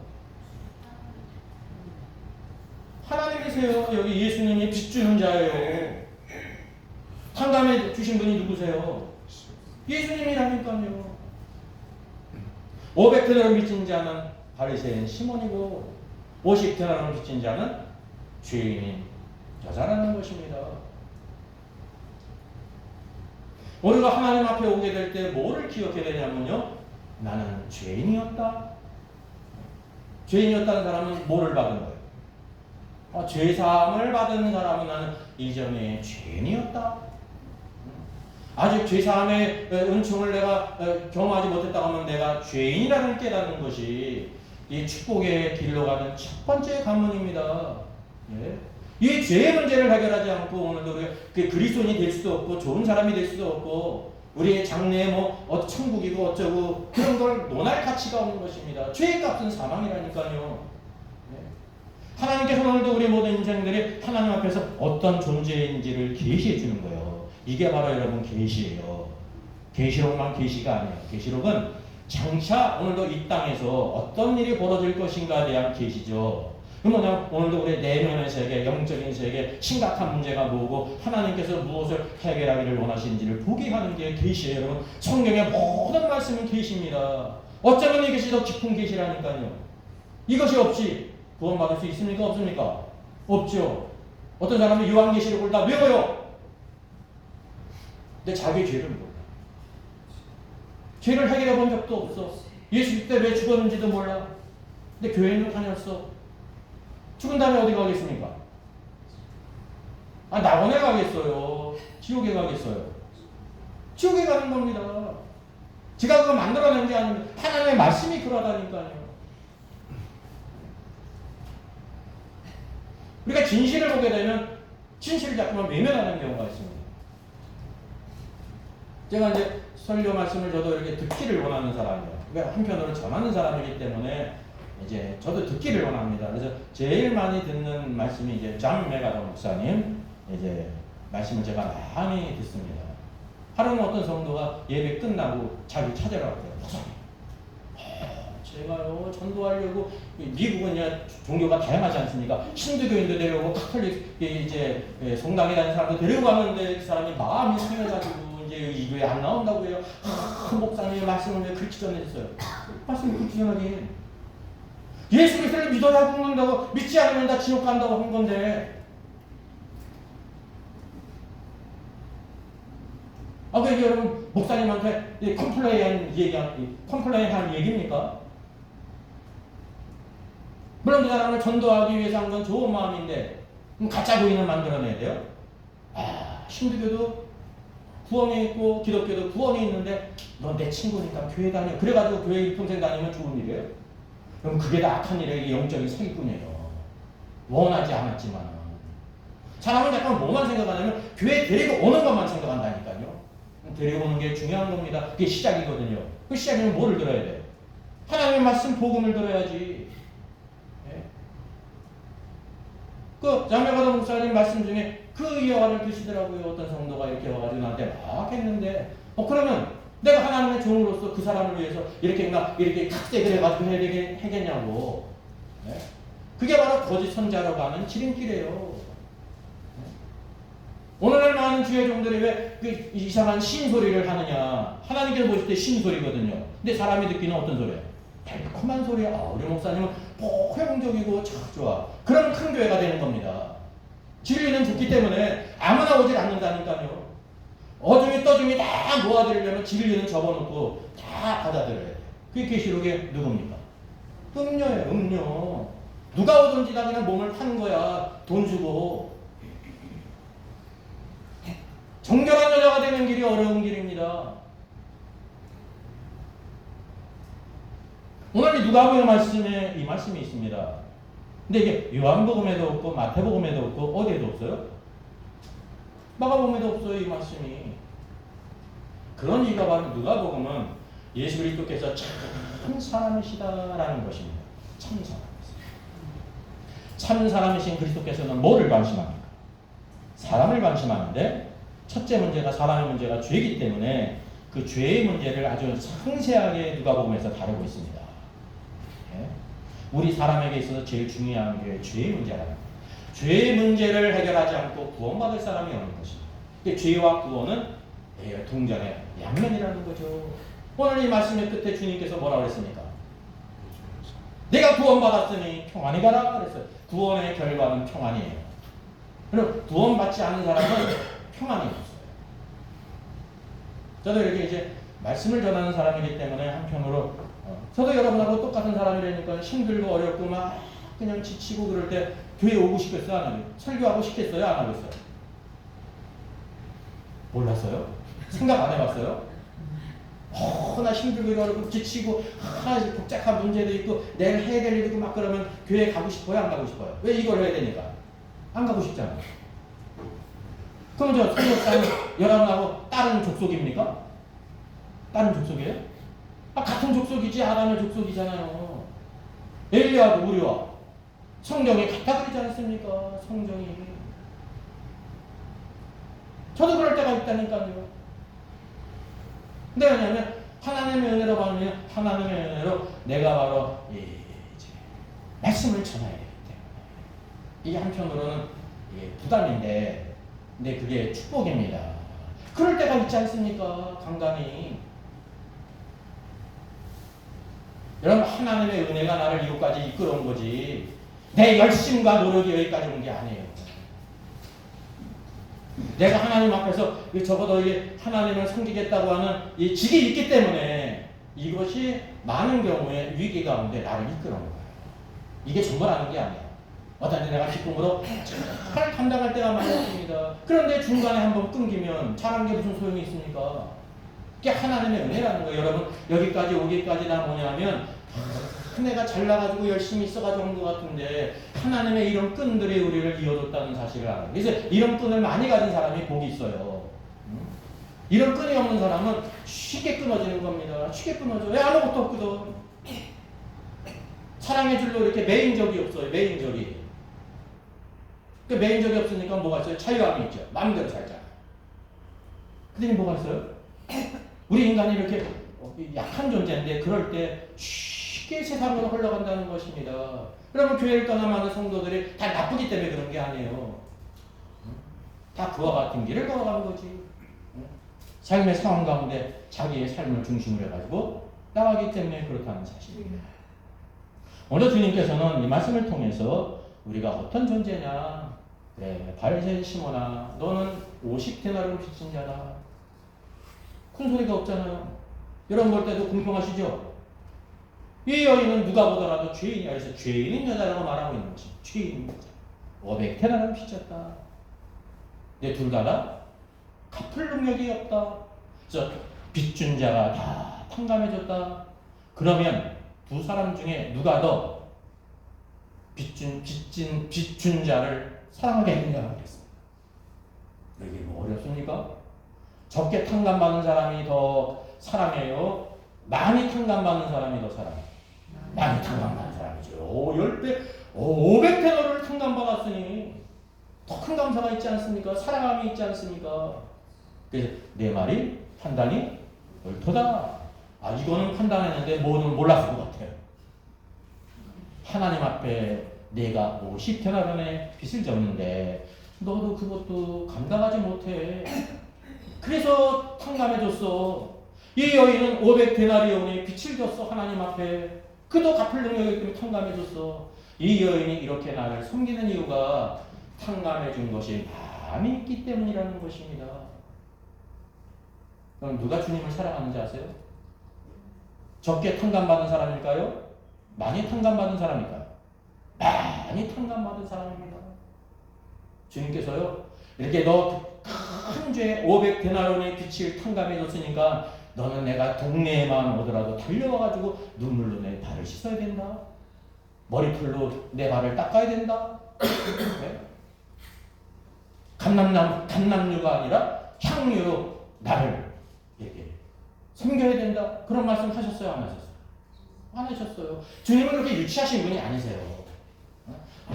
하나님이세요. 여기 예수님이 빚 주는 자예요. 탕감해 주신 분이 누구세요? 예수님이라니까요. 500데나리온 빚진 자는 바리새인 시몬이고 50데나리온 빚진 자는 죄인인 여자라는 것입니다. 우리가 하나님 앞에 오게 될 때 뭐를 기억해야 되냐면요, 나는 죄인이었다. 죄인이었다는 사람은 뭐를 받은 거예요? 죄사함을 받은 사람은 나는 이전에 죄인이었다. 아직 죄사함의 은총을 내가 경험하지 못했다고 하면 내가 죄인이라는 깨닫는 것이 이 축복의 길로 가는 첫 번째 관문입니다. 예? 이 죄의 문제를 해결하지 않고 오늘도 그리스도인이 될 수도 없고 좋은 사람이 될 수도 없고 우리의 장래에 천국이고 어쩌고 그런 걸 논할 가치가 없는 것입니다. 죄의 값은 사망이라니까요. 예? 하나님께서 오늘도 우리 모든 인생들이 하나님 앞에서 어떤 존재인지를 계시해 주는 거예요. 이게 바로 여러분 계시예요. 계시록만 계시가 아니에요. 계시록은 장차 오늘도 이 땅에서 어떤 일이 벌어질 것인가에 대한 계시죠. 그러면 오늘도 우리 내면의 세계, 영적인 세계, 심각한 문제가 뭐고 하나님께서 무엇을 해결하기를 원하시는지를 보게 하는 게 계시예요. 여러분 성경의 모든 말씀은 계시입니다. 어쩌면 이것이 더 깊은 계시라니까요. 이것이 없이 구원받을 수 있습니까? 없습니까? 없죠. 어떤 사람은 요한계시록을 다 외워요. 근데 자기 죄를 몰라. 죄를 해결해 본 적도 없어. 예수 때 왜 죽었는지도 몰라. 근데 교회는 다녔어. 죽은 다음에 어디 가겠습니까? 낙원에 가겠어요? 지옥에 가겠어요? 지옥에 가는 겁니다. 제가 그거 만들어낸 게 아니고 하나님의 말씀이 그러다니까요. 우리가 진실을 보게 되면 진실을 자꾸만 외면하는 경우가 있습니다. 제가 이제 설교 말씀을 저도 이렇게 듣기를 원하는 사람이에요. 그러니까 한편으로 전하는 사람이기 때문에 이제 저도 듣기를 원합니다. 그래서 제일 많이 듣는 말씀이 이제 존 맥아더 목사님 이제 말씀을 제가 많이 듣습니다. 하루는 어떤 성도가 예배 끝나고 자기 찾아라고 해요. 목사님, 제가요 전도하려고 미국은 이제 종교가 다양하지 않습니까? 힌두교인도 데려오고 카톨릭 이제 성당에 다니는 사람도 데리고 가는데 그 사람이 마음이 상해가지고 이제 이 교회 안 나온다고 해요. 목사님의 말씀을 왜 그렇게 전해줬어요? 말씀을 그렇게 전하긴 예수 그리스도를 믿어야 죽는다고 믿지 않으면 다 지옥 간다고 한 건데 그게 여러분 목사님한테 컴플레인 한 얘기입니까? 물론 그 사람을 전도하기 위해서 한 건 좋은 마음인데 가짜 부인을 만들어내야 돼요? 힌두교도 구원이 있고 기독교도 구원이 있는데 너 내 친구니까 교회 다녀. 그래가지고 교회 평생 다니면 좋은 일이에요? 그럼 그게 다 악한 일의 영적인 사기꾼이에요. 원하지 않았지만 사람은 약간 뭐만 생각하냐면 교회 데리고 오는 것만 생각한다니까요. 데리고 오는 게 중요한 겁니다. 그게 시작이거든요. 그 시작이면 뭐를 들어야 돼요? 하나님의 말씀 복음을 들어야지. 네? 그 장매가도 목사님 말씀 중에 그 이어가를 드시더라고요. 어떤 성도가 이렇게 와가지고 나한테 막 했는데 그러면 내가 하나님의 종으로서 그 사람을 위해서 이렇게 각색을 해가지고 해야겠냐고. 네? 그게 바로 거짓 선자로 가는 지름길이에요. 네? 오늘날 많은 주의 종들이 왜 그 이상한 신소리를 하느냐. 하나님께서 보실 때 신소리거든요. 근데 사람이 듣기는 어떤 소리예요? 달콤한 소리야. 우리 목사님은 포용적이고 참 좋아. 그런 큰 교회가 되는 겁니다. 진리는 좋기 때문에 아무나 오질 않는다니까요. 어중이 떠중이 다 모아드리려면 진리는 접어놓고 다 받아들여야 돼요. 그게 계시록의 누굽니까? 음료예요. 음료. 누가 오든지 다 그냥 몸을 파는 거야. 돈 주고. 정결한 여자가 되는 길이 어려운 길입니다. 오늘 누가복음 말씀에 이 말씀이 있습니다. 근데 이게 요한복음에도 없고 마태복음에도 없고 어디에도 없어요? 마가복음에도 없어요. 이 말씀이. 그런 이유가 바로 누가복음은 예수 그리스도께서 참 사람이시다라는 것입니다. 참 사람이시다. 참 사람이신 그리스도께서는 뭐를 관심합니까? 사람을 관심하는데 첫째 문제가 사람의 문제가 죄이기 때문에 그 죄의 문제를 아주 상세하게 누가복음에서 다루고 있습니다. 예? 우리 사람에게 있어서 제일 중요한 게 죄의 문제라는 거예요. 죄의 문제를 해결하지 않고 구원받을 사람이 없는 것입니다. 죄와 구원은 동전의 양면이라는 거죠. 오늘 이 말씀의 끝에 주님께서 뭐라고 그랬습니까? 내가 구원받았으니 평안히 가라 그랬어요. 구원의 결과는 평안이에요. 그리고 구원받지 않은 사람은 평안이 없어요. 저도 이렇게 이제 말씀을 전하는 사람이기 때문에 한편으로 저도 여러분하고 똑같은 사람이라니까 힘들고 어렵고 막 그냥 지치고 그럴 때 교회 오고 싶겠어요? 안 하고? 설교하고 싶겠어요? 안 하겠어요? 몰랐어요? 생각 안 해봤어요? 나 힘들고 어렵고 지치고 복잡한 문제도 있고 내일 해야 될 일도 있고 막 그러면 교회 가고 싶어요? 안 가고 싶어요? 왜 이걸 해야 되니까? 안 가고 싶잖아요. 그럼 저 성역사는 여러분하고 다른 족속입니까? 다른 족속이에요? 같은 족속이지. 아담의 족속이잖아요. 엘리야도 우리와 성경이 같아 그러지 않습니까? 성경이. 저도 그럴 때가 있다니까요. 근데 왜냐하면 하나님의 은혜로 받으면 하나님의 은혜로 내가 바로 이제 말씀을 전해야 되기 때문에 이게 한편으로는 이게 부담인데 근데 그게 축복입니다. 그럴 때가 있지 않습니까? 간간히. 여러분 하나님의 은혜가 나를 이곳까지 이끌어온 거지 내 열심과 노력이 여기까지 온 게 아니에요. 내가 하나님 앞에서 적어도 하나님을 섬기겠다고 하는 이 직이 있기 때문에 이것이 많은 경우에 위기 가운데 나를 이끌어온 거예요. 이게 전부라는 게 아니에요. 어떤 때 내가 기쁨으로 잘 감당할 때가 많이 있습니다. 그런데 중간에 한번 끊기면 잘한 게 무슨 소용이 있습니까? 그게 하나님의 은혜라는 거예요. 여러분 여기까지 오기까지 다 뭐냐면 내가 잘나가지고 열심히 있어가지고 한 것 같은데 하나님의 이런 끈들이 우리를 이어줬다는 사실을 알아요. 그래서 이런 끈을 많이 가진 사람이 복이 있어요. 이런 끈이 없는 사람은 쉽게 끊어지는 겁니다. 쉽게 끊어져. 왜 아무것도 없거든. 사랑의 줄로 이렇게 매인적이 없어요. 매인적이. 그 매인적이 없으니까 뭐가 있어요? 자유함이 있죠. 마음대로 살잖아. 근데 뭐가 있어요? 우리 인간이 이렇게 약한 존재인데 그럴 때 쉽게 세상으로 흘러간다는 것입니다. 그러면 교회를 떠난 많은 성도들이 다 나쁘기 때문에 그런 게 아니에요. 다 그와 같은 길을 걸어가는 거지. 삶의 상황 가운데 자기의 삶을 중심으로 해가지고 나가기 때문에 그렇다는 사실입니다. 오늘 주님께서는 이 말씀을 통해서 우리가 어떤 존재냐. 그래, 바리새인 시몬아 너는 50데나리온 빚진 자다. 큰 소리가 없잖아요. 여러분 볼 때도 공평하시죠? 이 여인은 누가 보더라도 죄인이야. 그래서 죄인인 여자라고 말하고 있는 거지. 죄인인 여자. 500데나리온 빚졌다. 근데 둘 다 갚을 능력이 없다. 그래서 빚준 자가 다 탕감해줬다. 그러면 두 사람 중에 누가 더 빚준 자를 사랑하겠느냐 하겠습니다. 이게 뭐 어렵습니까? 적게 탕감받는 사람이 더 사랑해요? 많이 탕감받는 사람이 더 사랑해요? 많이 탕감받는 사람이죠. 10배, 500데나리온을 탕감받았으니 더 큰 감사가 있지 않습니까? 사랑함이 있지 않습니까? 그래서 내 말이 판단이 옳도다. 아 이거는 판단했는데 뭐는 몰랐을 것 같아요. 하나님 앞에 내가 50데나리온의 빚을 졌는데 너도 그것도 감당하지 못해. 그래서 탕감해줬어. 이 여인은 500데나리온의 빚을 졌어. 하나님 앞에. 그도 갚을 능력이 있기 때문에 탕감해줬어. 이 여인이 이렇게 나를 섬기는 이유가 탕감해준 것이 마음이 있기 때문이라는 것입니다. 그럼 누가 주님을 사랑하는지 아세요? 적게 탕감받은 사람일까요? 많이 탕감받은 사람일까요? 많이 탕감받은 사람입니다. 주님께서요 이렇게 너 큰 죄 500데나리온의 빚을 탕감해줬으니까 너는 내가 동네에만 오더라도 달려와가지고 눈물로 내 발을 씻어야 된다. 머리풀로 내 발을 닦아야 된다. 네? 감람유가 아니라 향유로 나를 이렇게 섬겨야 된다. 그런 말씀 하셨어요? 안 하셨어요? 안 하셨어요. 주님은 그렇게 유치하신 분이 아니세요.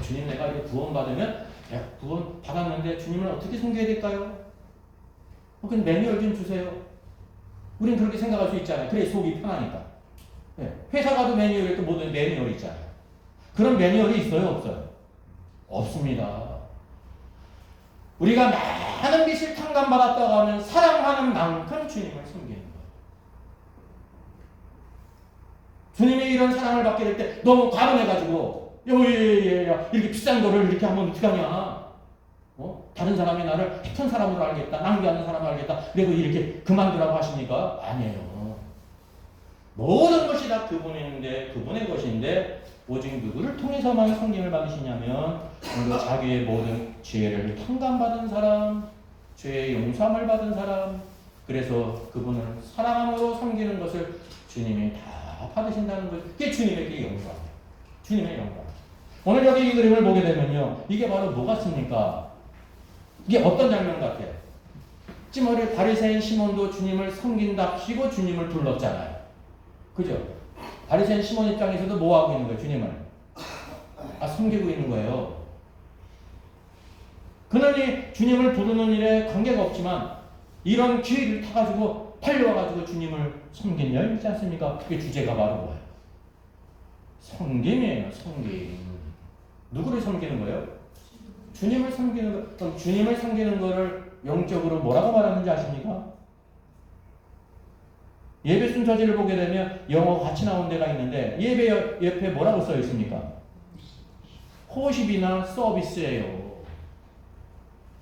주님 내가 이거 구원받으면 내가 구원 받았는데 주님을 어떻게 섬겨야 될까요? 그럼 매뉴얼 좀 주세요. 우린 그렇게 생각할 수 있잖아요. 그래 속이 편하니까. 네. 회사 가도 매뉴얼이 또 모든 매뉴얼이 있잖아요. 그런 매뉴얼이 있어요? 없어요? 없습니다. 우리가 많은 빚을 탕감받았다고 하면 사랑하는 만큼 주님을 섬기는 거예요. 주님의 이런 사랑을 받게 될 때 너무 과분해가지고 이렇게 비싼 거를 이렇게 하면 어떡하냐. 다른 사람이 나를 착한 사람으로 알겠다. 낭비하는 사람으로 알겠다. 그리고 이렇게 그만두라고 하십니까? 아니에요. 모든 것이 다 그분의 것인데 오직 누구를 통해서만 섬김을 받으시냐면 자기의 모든 죄를 탕감받은 사람, 죄의 용서함을 받은 사람, 그래서 그분을 사랑함으로 섬기는 것을 주님이 다 받으신다는 거죠. 그게 주님의 영광이에요. 주님의 영광. 오늘 여기 이 그림을 보게 되면요, 이게 바로 뭐 같습니까? 이게 어떤 장면 같아요? 지금 우리 바리새인 시몬도 주님을 섬긴답시고 주님을 불렀잖아요. 그죠? 바리새인 시몬 입장에서도 뭐 하고 있는 거예요? 주님을 섬기고 있는 거예요. 그러니 주님을 부르는 일에 관계가 없지만 이런 기회를 타가지고 달려와가지고 주님을 섬긴 일 있지 않습니까? 그게 주제가 바로 뭐예요? 섬김이에요. 섬김. 누구를 섬기는 거예요? 주님을 섬기는 거. 그럼 주님을 섬기는 거를 영적으로 뭐라고 말하는지 아십니까? 예배 순서지를 보게 되면 영어가 같이 나온 데가 있는데 예배 옆에 뭐라고 써 있습니까? 호십이나 서비스예요.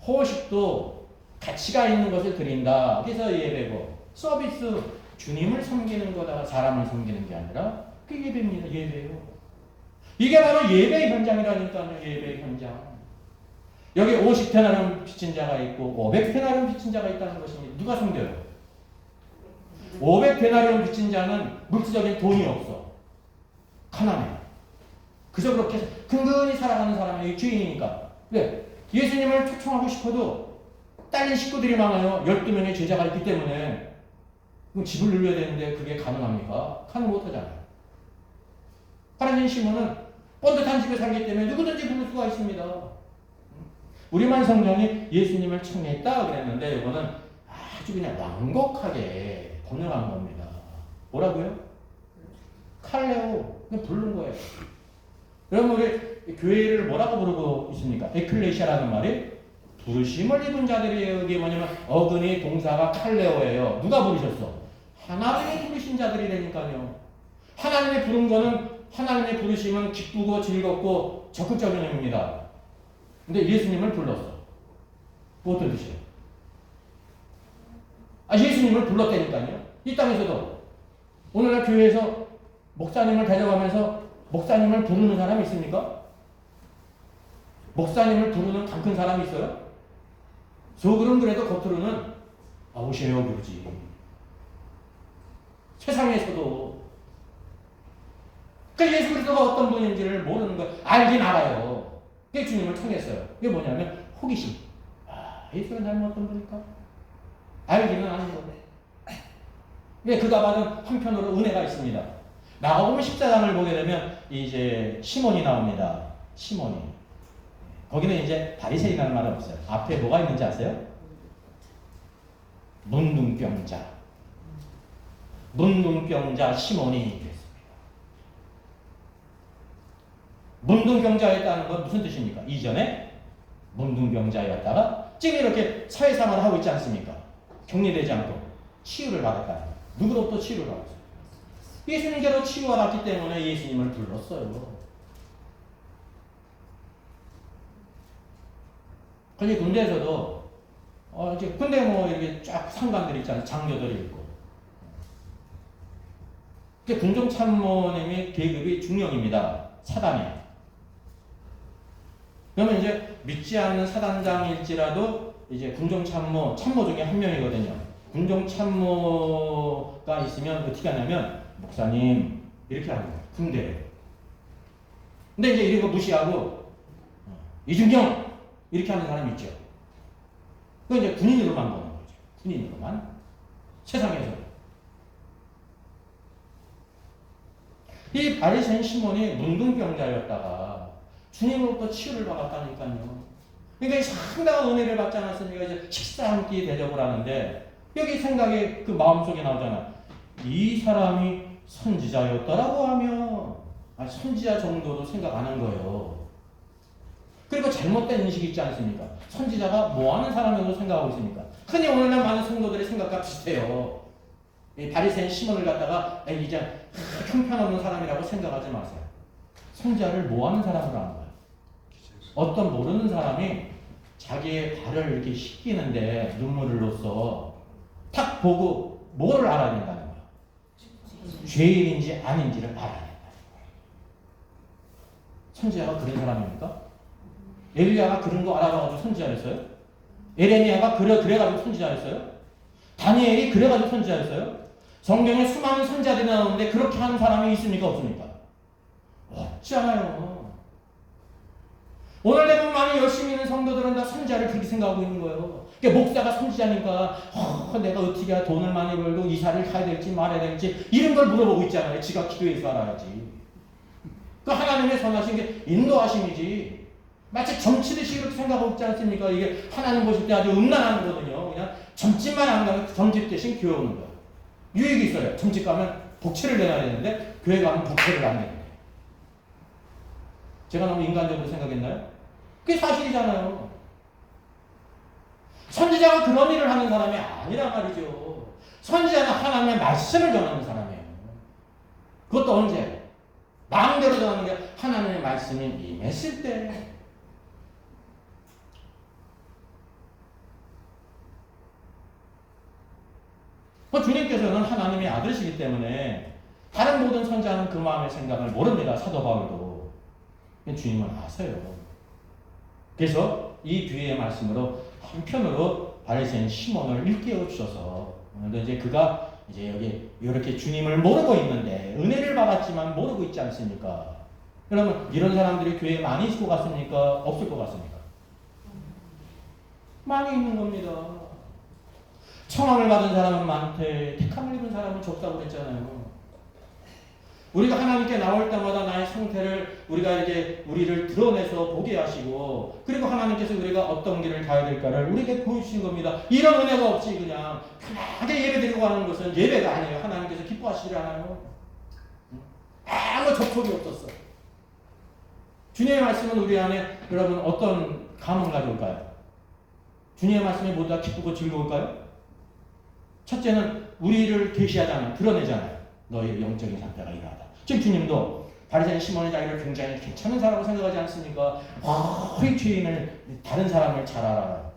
호십도 가치가 있는 것을 드린다. 그래서 예배고 서비스 주님을 섬기는 거다. 사람을 섬기는 게 아니라 그 예배입니다. 예배요. 이게 바로 예배 현장이라니까요. 예배 현장. 여기 50데나리온 빚진 자가 있고 500데나리온 빚진 자가 있다는 것입니다. 누가 섬겨요? 500데나리온 빚진 자는 물질적인 돈이 없어. 가난해. 그저 그렇게 근근히 살아가는 사람이 죄인이니까. 왜? 예수님을 초청하고 싶어도 딸린 식구들이 많아요. 12명의 제자가 있기 때문에. 그럼 집을 늘려야 되는데 그게 가능합니까? 가능 못하잖아요. 파라진 시몬은 뻔듯한 집에 살기 때문에 누구든지 부를 수가 있습니다. 우리만 성경이 예수님을 청했다 그랬는데 이거는 아주 그냥 완곡하게 번역한 겁니다. 뭐라고요? 칼레오. 그냥 부른 거예요. 여러분 우리 교회를 뭐라고 부르고 있습니까? 에클레시아라는 말이 부르심을 입은 자들이에요. 이게 뭐냐면 어근이 동사가 칼레오예요. 누가 부르셨어? 하나님이 부르신 자들이라니까요. 하나님이 부른 거는 하나님의 부르심은 기쁘고 즐겁고 적극적인 의미입니다. 근데 예수님을 불렀어. 뭐 어떤 뜻이에요? 예수님을 불렀다니까요. 이 땅에서도 오늘날 교회에서 목사님을 데려가면서 목사님을 부르는 사람이 있습니까? 목사님을 부르는 강큰 사람이 있어요? 속으로는 그래도 겉으로는 오세요 그러지. 세상에서도 그러니까 예수 그리스도가 어떤 분인지를 모르는 거예요. 알긴 알아요. 그게 주님을 청했어요. 그게 뭐냐면 호기심. 예수가 나는 어떤 분일까? 알기는 아는 건데. 그가 받은 한편으로 은혜가 있습니다. 마가복음 14장을 보게 되면 이제 시몬이 나옵니다. 시몬이. 거기는 이제 바리새인이라는 말은 없어요. 앞에 뭐가 있는지 아세요? 문둥병자. 문둥병자 시몬이 됐습니다. 문둥병자였다는 건 무슨 뜻입니까? 이전에 문둥병자였다가 지금 이렇게 사회생활을 하고 있지 않습니까? 격리되지 않고 치유를 받았다. 누구로부터 치유를 받았어요? 예수님께로 치유받았기 때문에 예수님을 불렀어요. 근데 군대에서도 이제 군대 뭐 이렇게 쫙 상관들이 있잖아요. 장교들이 있고. 이제 군종참모님이 계급이 중령입니다. 사단에. 그러면 이제 믿지 않는 사단장일지라도 이제 군종참모, 참모 중에 한 명이거든요. 군종참모가 있으면 어떻게 하냐면 목사님 이렇게 하는 거예요. 군대에. 근데 이제 이런 거 무시하고 이중경 이렇게 하는 사람이 있죠. 그 이제 군인으로만 보는 거죠. 군인으로만. 세상에서. 이 바리새인 시몬이 문둥병자였다가 주님으로부터 치유를 받았다니까요. 그러니까 상당한 은혜를 받지 않았습니까? 이제 식사 한 끼 대접을 하는데 여기 생각이 그 마음속에 나오잖아. 이 사람이 선지자였더라고 하면 선지자 정도로 생각 안 한 거예요. 그리고 잘못된 인식이 있지 않습니까? 선지자가 뭐 하는 사람으로 생각하고 있습니까? 흔히 오늘날 많은 성도들의 생각과 비슷해요. 이 바리새인 시몬을 갖다가 이제 형편없는 사람이라고 생각하지 마세요. 선지자를 뭐 하는 사람으로 하는 거예요? 어떤 모르는 사람이 자기의 발을 이렇게 씻기는데 눈물을 넣어서 탁 보고 뭐를 알아야 된다는 거예요? 죄인인지 아닌지를 알아야 된다는 거예요. 선지자가 그런 사람입니까? 엘리야가 그런 거 알아봐가지고 선지자였어요? 에레미야가 그래가지고 선지자였어요? 다니엘이 그래가지고 선지자였어요? 성경에 수많은 선지자들이 나오는데 그렇게 하는 사람이 있습니까? 없습니까? 없잖아요. 오늘 대부분 많이 열심히 있는 성도들은 다 선지자를 그렇게 생각하고 있는 거예요. 그러니까 목사가 선지자니까 내가 어떻게 돈을 많이 벌고 이사를 가야 될지 말아야 될지 이런 걸 물어보고 있잖아요. 지가 기도해서 알아야지. 그 하나님의 선하신 게 인도하심이지. 마치 점치듯이 이렇게 생각하고 있지 않습니까? 이게 하나님 보실 때 아주 음란한 거거든요. 그냥 점집만 안 가면 점집 대신 교회 오는 거예요. 유익이 있어요. 점집 가면 복채를 내놔야 되는데 교회 가면 복채를 안 내는데. 제가 너무 인간적으로 생각했나요? 그게 사실이잖아요. 선지자가 그런 일을 하는 사람이 아니란 말이죠. 선지자는 하나님의 말씀을 전하는 사람이에요. 그것도 언제? 마음대로 전하는 게 하나님의 말씀이 임했을 때. 주님께서는 하나님의 아들이시기 때문에 다른 모든 선지자는 그 마음의 생각을 모릅니다. 사도 바울도. 주님은 아세요. 그래서 이 뒤의 말씀으로 한편으로 바리새인 시몬을 일깨워 주셔서 이제 그가 이제 여기 이렇게 주님을 모르고 있는데 은혜를 받았지만 모르고 있지 않습니까? 그러면 이런 사람들이 교회에 많이 있을 것 같습니까? 없을 것 같습니까? 많이 있는 겁니다. 청함을 받은 사람은 많대 택함을 입은 사람은 적다고 그랬잖아요. 우리가 하나님께 나올 때마다 나의 상태를 우리가 이제 우리를 드러내서 보게 하시고 그리고 하나님께서 우리가 어떤 길을 가야 될까를 우리에게 보여주신 겁니다. 이런 은혜가 없이 그냥 편하게 예배 드리고 하는 것은 예배가 아니에요. 하나님께서 기뻐하시지 않아요. 아무 접촉이 없었어. 주님의 말씀은 우리 안에 여러분 어떤 감흥을 가져올까요? 주님의 말씀이 모두 다 기쁘고 즐거울까요? 첫째는 우리를 계시하잖아요. 드러내잖아요. 너희의 영적인 상태가 이러하다. 지금 주님도 바리새인 시몬의 자기를 굉장히 괜찮은 사람으로 생각하지 않습니까? 거의 죄인을 다른 사람을 잘 알아요.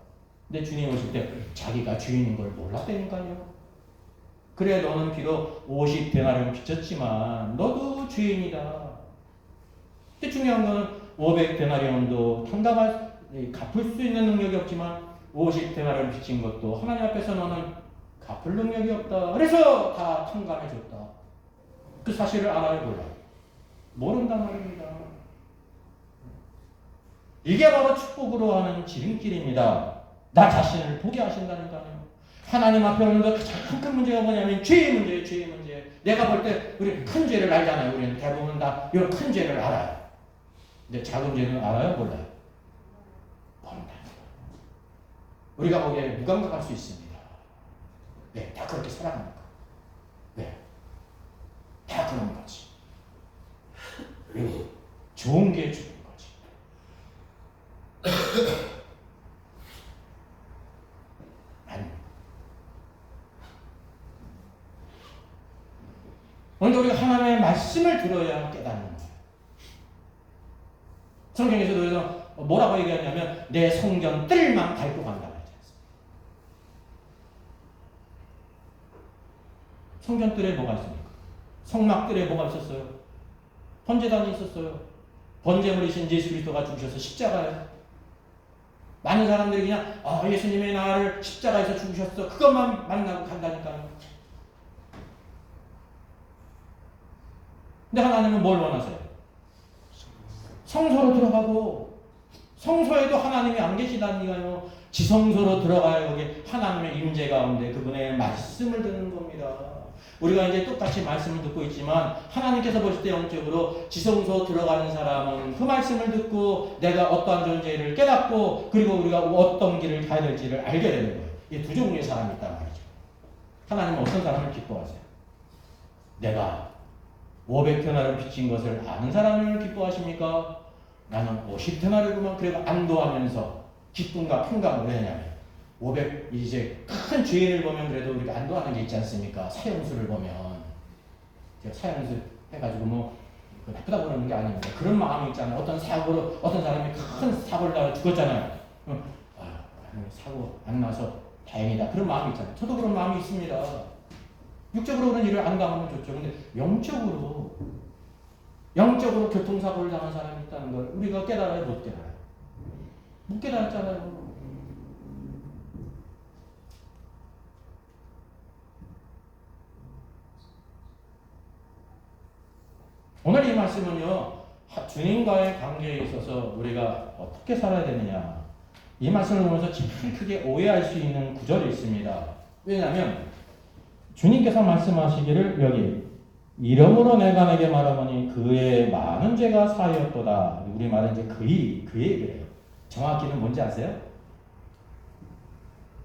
근데 주님 오실 때 자기가 죄인인 걸 몰랐다니까요. 그래 너는 비록 50데나리온 빚졌지만 너도 죄인이다. 근데 중요한 거는 500데나리온도 갚을 수 있는 능력이 없지만 50데나리온 빚진 것도 하나님 앞에서 너는 갚을 능력이 없다. 그래서 다 탕감해줬다. 그 사실을 알아요, 몰라요? 모른단 말입니다. 이게 바로 축복으로 하는 지름길입니다. 나 자신을 보게 하신다니까요. 하나님 앞에 오는 것 가장 큰 문제가 뭐냐면 죄의 문제예요, 죄의 문제. 내가 볼 때 우리 큰 죄를 알잖아요. 우리는 대부분 다 이런 큰 죄를 알아요. 근데 작은 죄는 알아요, 몰라요? 모른다. 우리가 거기에 무감각할 수 있습니다. 네, 다 그렇게 살아가는 거. 네, 다 그런 거지. 그리고 좋은 게 좋은 거지. 아니. 오늘 우리가 하나님의 말씀을 들어야 깨닫는 거예요. 성경에서도 그래서 뭐라고 얘기하냐면 내 성전 뜰만 밟고 간다고 하지 않습니까? 성전 뜰에 뭐가 있습니까? 성막 뜰에 뭐가 있었어요? 번제단이 있었어요. 번제물이신 예수 그리스도가 죽으셔서 십자가예요. 많은 사람들이 그냥 예수님의 나를 십자가에서 죽으셨어. 그것만 만나고 간다니까요. 근데 하나님은 뭘 원하세요? 성소로 들어가고 성소에도 하나님이 안 계시다니까요. 지성소로 들어가야 거기 하나님의 임재 가운데 그분의 말씀을 듣는 겁니다. 우리가 이제 똑같이 말씀을 듣고 있지만 하나님께서 보실 때 영적으로 지성소 들어가는 사람은 그 말씀을 듣고 내가 어떠한 존재를 깨닫고 그리고 우리가 어떤 길을 가야 될지를 알게 되는 거예요. 이 두 종류의 사람이 있단 말이죠. 하나님은 어떤 사람을 기뻐하세요? 내가 500데나리온 빚진 것을 아는 사람을 기뻐하십니까? 나는 50데나리온만 그래도 안도하면서 기쁨과 평강을 왜냐면 500 이제 큰 죄인을 보면 그래도 우리가 안도하는 게 있지 않습니까? 사형수를 보면 제가 사형수 해가지고 뭐 나쁘다고 그러는 게 아닙니다. 그런 마음이 있잖아요. 어떤 사고로 어떤 사람이 큰 사고를 당해 죽었잖아요. 사고 안 나서 다행이다. 그런 마음이 있잖아요. 저도 그런 마음이 있습니다. 육적으로는 일을 안 당하면 좋죠. 근데 영적으로 교통사고를 당한 사람이 있다는 걸 우리가 깨달아요, 못 깨달아요? 못 깨달았잖아요. 오늘 이 말씀은요, 주님과의 관계에 있어서 우리가 어떻게 살아야 되느냐, 이 말씀을 보면서 제일 크게 오해할 수 있는 구절이 있습니다. 왜냐하면 주님께서 말씀하시기를 여기 이러므로 내가 내게 말하노니 그의 많은 죄가 사하였도다. 우리 말은 이제 그의 그래요. 정확히는 뭔지 아세요?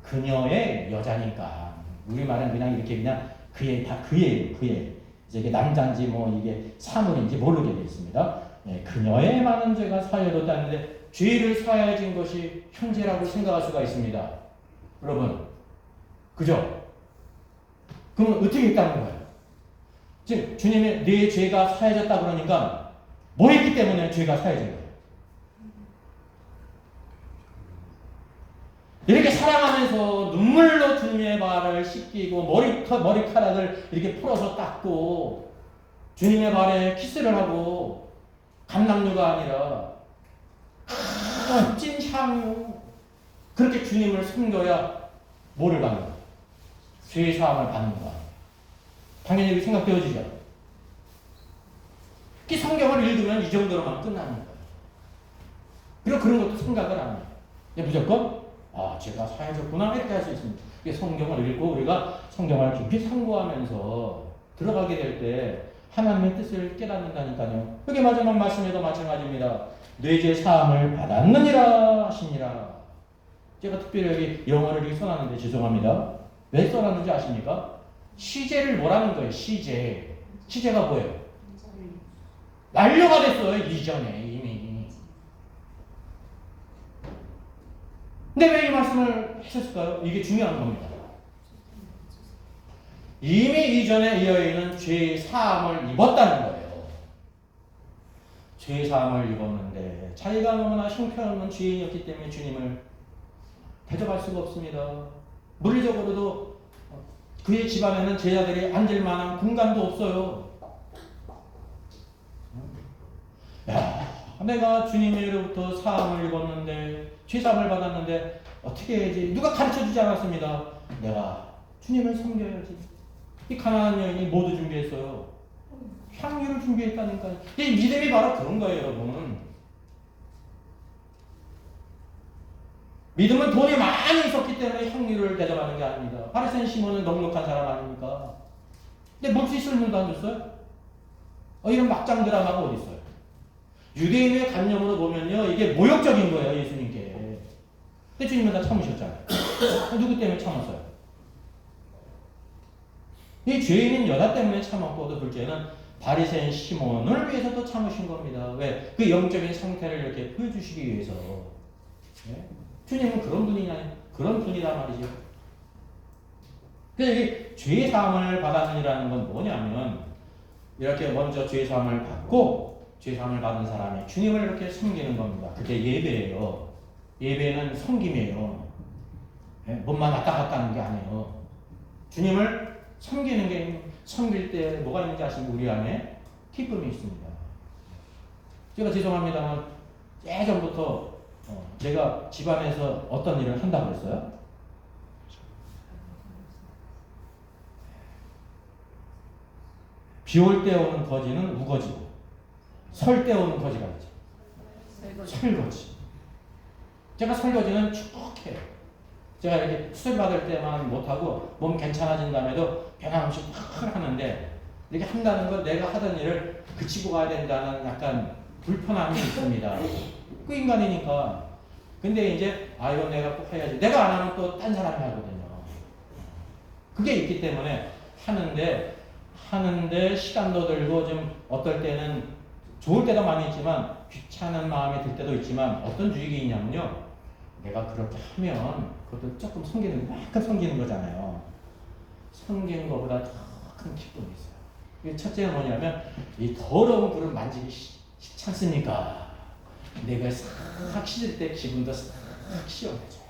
그녀의 여자니까. 우리 말은 그냥 이렇게 그냥 그의 다 그예요. 그의 이게 남자인지 뭐 이게 사물인지 모르게 되어 있습니다. 예, 그녀의 많은 죄가 사하였도다 하는데 죄를 사하여진 것이 형제라고 생각할 수가 있습니다. 여러분, 그죠? 그러면 어떻게 했다는 거예요? 지금 주님이 내 죄가 사해졌다 그러니까 뭐 했기 때문에 죄가 사해진 거예요? 이렇게 사랑하면서 눈물로 주님의 발을 씻기고 머리카락을 이렇게 풀어서 닦고 주님의 발에 키스를 하고 감람류가 아니라 찐 향유 그렇게 주님을 섬겨야 뭐를 받는 거예요? 죄의 사함을 받는 거야. 당연히 이렇게 생각되어지죠. 이 성경을 읽으면 이 정도로만 끝나는 거예요. 그리고 그런 것도 생각을 안 해요. 무조건 제가 사해졌구나 이렇게 할 수 있습니다. 이게 성경을 읽고 우리가 성경을 깊이 상고하면서 들어가게 될 때 하나님의 뜻을 깨닫는다니까요. 그게 마지막 말씀에도 마찬가지입니다. 내 죄 사함을 받았느니라 하시니라. 제가 특별히 여기 영어를 이렇게 써놨는데 죄송합니다. 왜 써놨는지 아십니까? 시제를 뭐라는 거예요? 시제가 뭐예요? 만료가 됐어요. 이전에 이미. 근데 왜 이 말씀을 하셨을까요? 이게 중요한 겁니다. 이미 이전에 이 여인은 죄 사함을 입었다는 거예요. 죄 사함을 입었는데 자기가 너무나 형편없는 죄인이었기 때문에 주님을 대접할 수가 없습니다. 물리적으로도 그의 집안에는 제자들이 앉을 만한 공간도 없어요. 야, 내가 주님으로부터 사함을 입었는데 죄사함을 받았는데 어떻게 해야지? 누가 가르쳐주지 않았습니다. 내가 주님을 섬겨야지. 이 가난한 여인이 뭐도 준비했어요? 향유를 준비했다니까요. 이 믿음이 바로 그런 거예요, 여러분. 믿음은 돈이 많이 있었기 때문에 향유를 대접하는 게 아닙니다. 바리새인 시몬은 넉넉한 사람 아닙니까? 근데 물 수 있을 물도 안 줬어요? 이런 막장 드라마가 어디 있어요? 유대인의 관념으로 보면요, 이게 모욕적인 거예요, 예수님께. 근데 주님은 다 참으셨잖아요. 누구 때문에 참았어요? 이 죄인인 여자 때문에 참았고, 또 둘째는 바리새인 시몬을 위해서 또 참으신 겁니다. 왜? 그 영적인 상태를 이렇게 보여주시기 위해서. 네? 주님은 그런 분이란 말이죠. 그래서 이게 죄 사함을 받았느니라는 건 뭐냐면, 이렇게 먼저 죄 사함을 받고, 죄 사함을 받은 사람이 주님을 이렇게 섬기는 겁니다. 그게 예배예요. 예배는 섬김이에요. 네? 몸만 왔다 갔다 하는 게 아니에요. 주님을 섬기는 게, 섬길 때 뭐가 있는지 아시면 우리 안에 기쁨이 있습니다. 제가 죄송합니다만 예전부터 제가 집안에서 어떤 일을 한다고 했어요? 비 올 때 오는 거지는 우거지고 설 때 오는 거지가 있죠. 설거지. 제가 설거지는 쭉 해요. 제가 이렇게 수술 받을 때만 못하고 몸 괜찮아진 다음에도 변함없이 막 하는데 이렇게 한다는 건 내가 하던 일을 그치고 가야 된다는 약간 불편함이 있습니다. 그 인간이니까. 근데 이제 이건 내가 꼭 해야지. 내가 안 하면 또 딴 사람이 하거든요. 그게 있기 때문에 하는데 시간도 들고 좀 어떨 때는 좋을 때도 많이 있지만 귀찮은 마음이 들 때도 있지만 어떤 주의가 있냐면요. 내가 그렇게 하면 그것도 조금 약간 섬기는 거잖아요. 섬기는 것보다 더 큰 기쁨이 있어요. 첫째는 뭐냐면 이 더러운 불을 만지기 쉽지 않습니까? 내가 싹 씻을 때 기분도 싹 시원해져요.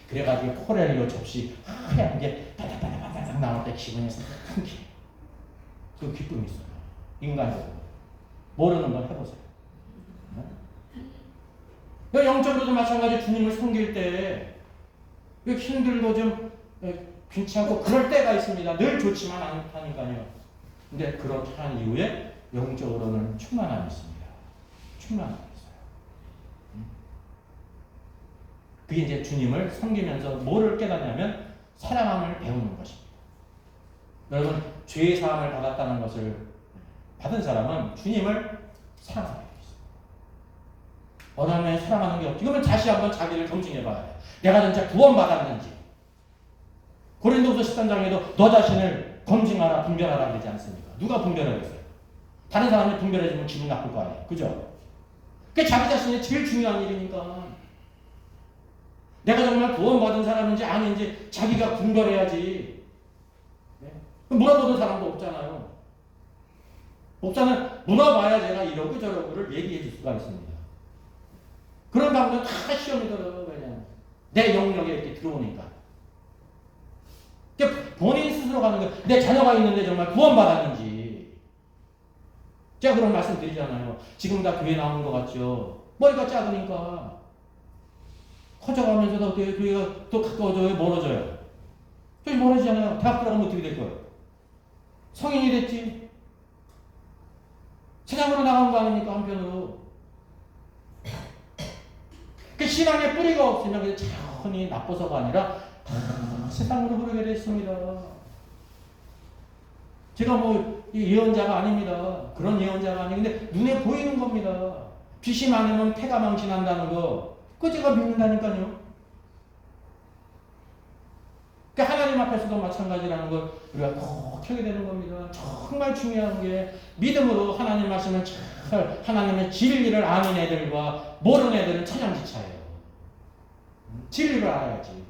그래가지고 코렐리오 접시 하얀 게 바닥바닥바닥 나올 때 기분이 싹 상쾌해요. 그 기쁨이 있어요. 인간적으로. 모르는 건 해보세요. 영적으로도 마찬가지. 주님을 섬길 때 힘들고 좀 괜찮고 그럴 때가 있습니다. 늘 좋지만 않다니까요. 근데 그렇게 한 이후에 영적으로는 충만함이 있습니다. 충만함이 있어요. 그게 이제 주님을 섬기면서 뭐를 깨닫냐면 사랑함을 배우는 것입니다. 여러분 죄의 사함을 받았다는 것을 받은 사람은 주님을 사랑하게 돼 있어요. 어느 사랑하는 게 없지. 그러면 다시 한번 자기를 검증해봐야 돼. 내가 진짜 구원받았는지. 고린도후서 13장에도 너 자신을 검증하라, 분별하라 그러지 않습니까? 누가 분별하겠어요? 다른 사람이 분별해주면 기분 나쁠 거 아니에요. 그죠? 그게 자기 자신이 제일 중요한 일이니까. 내가 정말 구원받은 사람인지 아닌지 자기가 분별해야지. 네? 물어보는 사람도 없잖아요. 목사는 물어봐야 제가 이러고 저러고를 얘기해 줄 수가 있습니다. 그런 가운데 다 시험이 들어요. 왜냐면 내 영역에 이렇게 들어오니까. 그러니까 본인 스스로 가는 거예요. 내 자녀가 있는데 정말 구원받았는지. 제가 그런 말씀 드리잖아요. 지금 다 교회 나오는 것 같죠. 머리가 작으니까. 커져가면서도 교회가 또 가까워져요? 멀어져요? 좀 멀어지잖아요. 대학 들어가면 어떻게 될 거예요? 성인이 됐지. 세상으로 나간 거 아닙니까? 한편으로. 그 신앙의 뿌리가 없으면 그냥 천천히 나빠서가 아니라 세상으로 흐르게 됐습니다. 제가 뭐 예언자가 아닙니다. 그런 예언자가 아닌데 눈에 보이는 겁니다. 빛이 많으면 패가 망신한다는 거. 그거 제가 믿는다니까요. 그러니까 하나님 앞에서도 마찬가지라는 걸 우리가 꼭 하게 되는 겁니다. 정말 중요한 게 믿음으로 하나님 말씀을 잘 하나님의 진리를 아는 애들과 모르는 애들은 천양지차예요. 진리를 알아야지.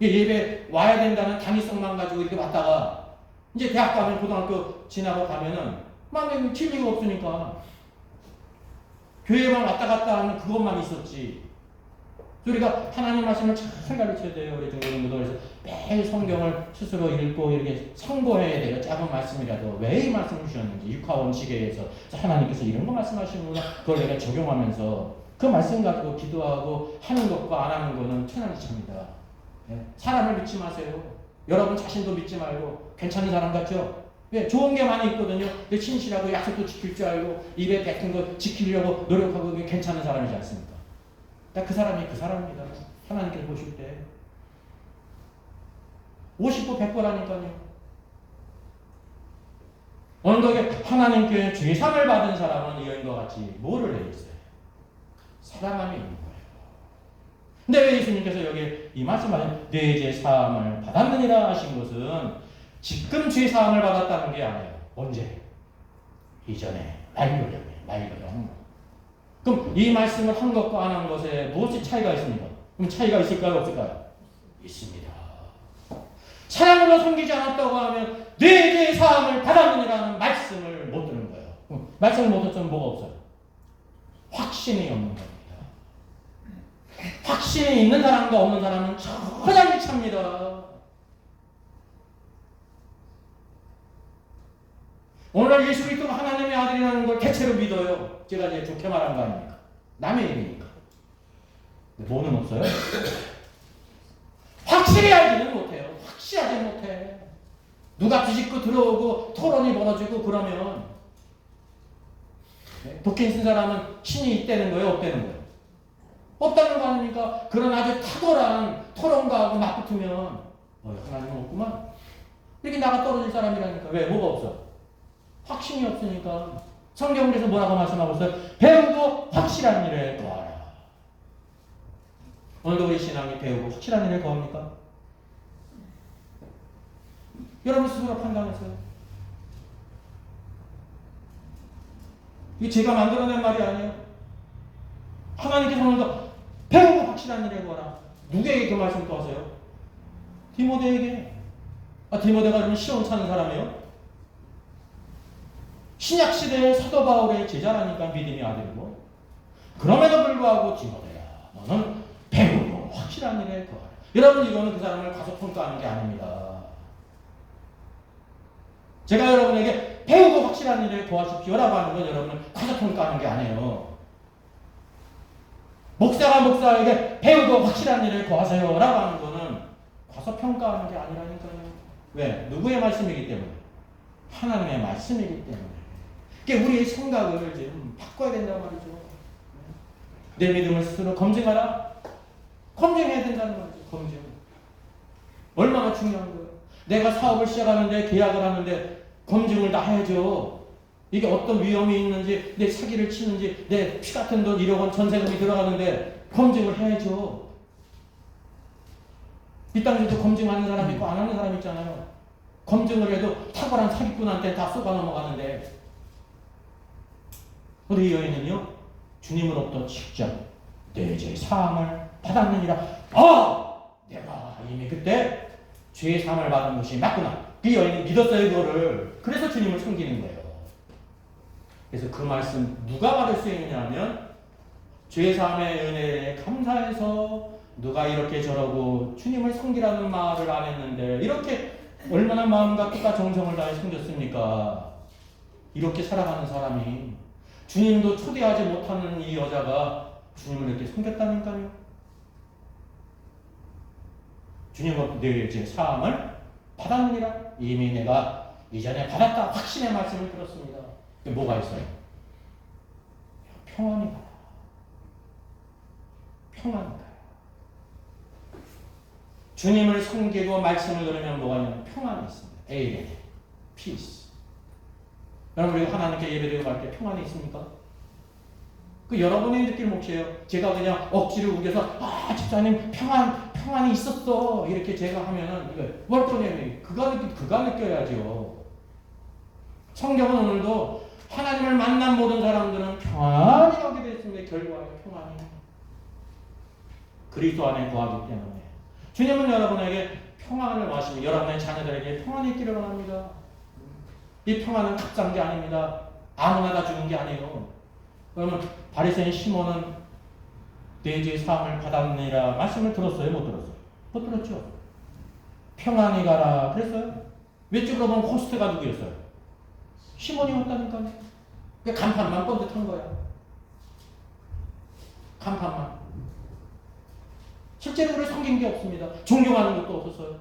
예배 와야 된다는 당위성만 가지고 이렇게 왔다가 이제 대학 가면 고등학교 지나고 가면은 막 진리가 없으니까 교회만 왔다 갔다 하는 그것만 있었지. 우리가 하나님 말씀을 잘 가르쳐야 돼요. 우리 중고등부도 그래서 매일 성경을 스스로 읽고 이렇게 참고해야 돼요. 작은 말씀이라도 왜 이 말씀을 주셨는지 육하원칙에 의해서 하나님께서 이런 거 말씀하시는구나. 그걸 내가 적용하면서 그 말씀 가지고 기도하고 하는 것과 안 하는 거는 천양지차입니다. 사람을 믿지 마세요. 여러분 자신도 믿지 말고 괜찮은 사람 같죠? 좋은 게 많이 있거든요. 근데 신실하고 약속도 지킬 줄 알고 입에 뱉은 거 지키려고 노력하고 괜찮은 사람이지 않습니까? 그 사람이 그 사람입니다. 하나님께서 보실 때 50보 100보라니까요. 언덕에 하나님께 죄상을 받은 사람은 이인과 같이 뭐를 해 있어요? 사랑함이 있는 거예요. 근데 왜 예수님께서 여기 이 말씀하신 내 죄 사함을 받았느니라 하신 것은 지금 죄 사함을 받았다는 게 아니에요. 언제? 이전에 말로령. 그럼 이 말씀을 한 것과 안 한 것에 무엇이 차이가 있습니까? 그럼 차이가 있을까요? 없을까요? 있습니다. 사랑으로 섬기지 않았다고 하면 내 죄 사함을 받았느니라는 말씀을 못 듣는 거예요. 말씀을 못 듣으면 뭐가 없어요? 확신이 없는 겁니다. 확신이 있는 사람과 없는 사람은 천양지차입니다. 오늘날 예수 그리스도가 하나님의 아들이라는 걸 대체로 믿어요. 제가 이제 좋게 말한 거 아닙니까? 남의 얘기니까. 뭐는 없어요? 확실히 알지는 못해요. 확실하지 못해. 누가 뒤집고 들어오고 토론이 벌어지고 그러면 독해 쓴 사람은 신이 있다는 거예요? 없다는 거예요? 없다는 거 아닙니까? 그런 아주 탁월한 토론가하고 맞붙으면 하나님은 없구만. 이렇게 나가 떨어질 사람이라니까. 왜? 뭐가 없어? 확신이 없으니까. 성경에서 뭐라고 말씀하고 있어요? 배우고 확실한 일을 거하라. 오늘도 우리 신앙이 배우고 확실한 일을 거합니까? 여러분 스스로 판단하세요. 이게 제가 만들어낸 말이 아니에요. 하나님께서 오늘도 배우고 확실한 일을 거하라. 누구에게 그 말씀 또 하세요? 디모데에게. 디모데가 그러면 시험차는 사람이에요? 신약시대의 사도 바울의 제자라니까 믿음의 아들이고. 그럼에도 불구하고 디모데야 너는 배우고 확실한 일에 거하라. 여러분 이거는 그 사람을 과소평가하는 게 아닙니다. 제가 여러분에게 배우고 확실한 일에 거하십시오라고 하는 건 여러분을 과소평가하는 게 아니에요. 목사가 목사에게 배우고 확실한 일을 거하세요라고 하는 거는 과소평가하는 게 아니라니까요. 왜? 누구의 말씀이기 때문에? 하나님의 말씀이기 때문에. 그러니까 우리의 생각을 좀 바꿔야 된단 말이죠. 내 믿음을 스스로 검증하라. 검증해야 된다는 말이죠. 검증. 얼마나 중요한 거예요. 내가 사업을 시작하는데 계약을 하는데 검증을 다 해야죠. 이게 어떤 위험이 있는지, 내 사기를 치는지, 내 피 같은 돈 1억 원 전세금이 들어가는데 검증을 해야죠. 이 땅에도 검증하는 사람이 있고 안 하는 사람이 있잖아요. 검증을 해도 탁월한 사기꾼한테 다 쏘가 넘어가는데, 우리 여인은요, 주님으로부터 직접 내 죄 사함을 받았느니라. 내가 이미 그때 죄 사함을 받은 것이 맞구나. 그 여인이 믿었어요, 그거를. 그래서 주님을 섬기는 거예요. 그래서 그 말씀 누가 받을 수 있느냐면, 죄 사함의 은혜에 감사해서 누가 이렇게 저러고 주님을 섬기라는 말을 안 했는데 이렇게 얼마나 마음과 뜻과 정성을 다해 섬겼습니까? 이렇게 살아가는 사람이, 주님도 초대하지 못하는 이 여자가 주님을 이렇게 섬겼다니까요. 주님은 내 죄 사함을 받았느니라. 이미 내가 이전에 받았다 확신의 말씀을 들었습니다. 뭐가 있어요? 평안이 가요. 평안이 가요. 주님을 섬기고 말씀을 들으면 뭐가 있냐면 평안이 있습니다. 에이멘, 피스. 여러분, 우리가 하나님께 예배드리고 갈 때 평안이 있습니까? 그 여러분이 느낄 몫이에요. 제가 그냥 억지를 우겨서 집사님 평안이 있었어 이렇게 제가 하면은 이거 월권이 그가 느껴야죠. 성경은 오늘도 하나님을 만난 모든 사람들은 평안이 가게 됐습니다. 결과에 평안이. 그리스도 안에 거하기 때문에. 주님은 여러분에게 평안을 마시면 여러분의 자녀들에게 평안이 있기를 원합니다. 이 평안은 값싼 게 아닙니다. 아무나 다 주는 게 아니에요. 그러면 바리새인 시몬은 내 죄 사함을 받았느니라 말씀을 들었어요? 못 들었어요? 못 들었죠. 평안히 가라 그랬어요? 외적으로 보면 호스트가 누구였어요? 시몬이었다니까요. 간판만 번듯한 거야. 간판만. 실제로 그를 섬긴 게 없습니다. 존경하는 것도 없었어요.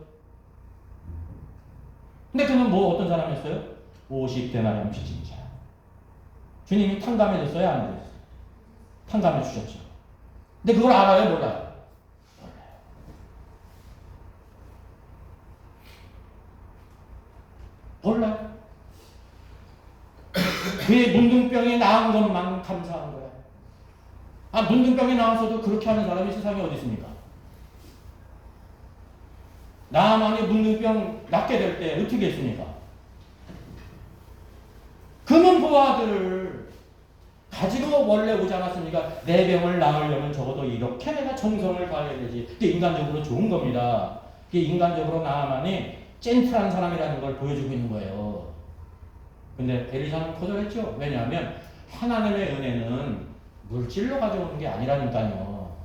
근데 그는 어떤 사람이었어요? 50데나리온 빚진 자. 주님이 탕감해 줬어요? 안 그랬어요? 탕감해 주셨죠. 근데 그걸 알아요? 몰라요? 몰라요. 그의 문둥병이 나은 것만 감사한 거야. 문둥병이 나와서도 그렇게 하는 사람이 세상에 어디 있습니까? 나만이 문둥병 낫게 될 때 어떻게 했습니까? 금은 보화들을 가지고 원래 오지 않았습니까? 내 병을 나으려면 적어도 이렇게 내가 정성을 다해야 되지. 그게 인간적으로 좋은 겁니다. 그게 인간적으로 나만이 젠틀한 사람이라는 걸 보여주고 있는 거예요. 근데 엘리사는 거절했죠. 왜냐하면 하나님의 은혜는 물질로 가져오는 게 아니라니까요.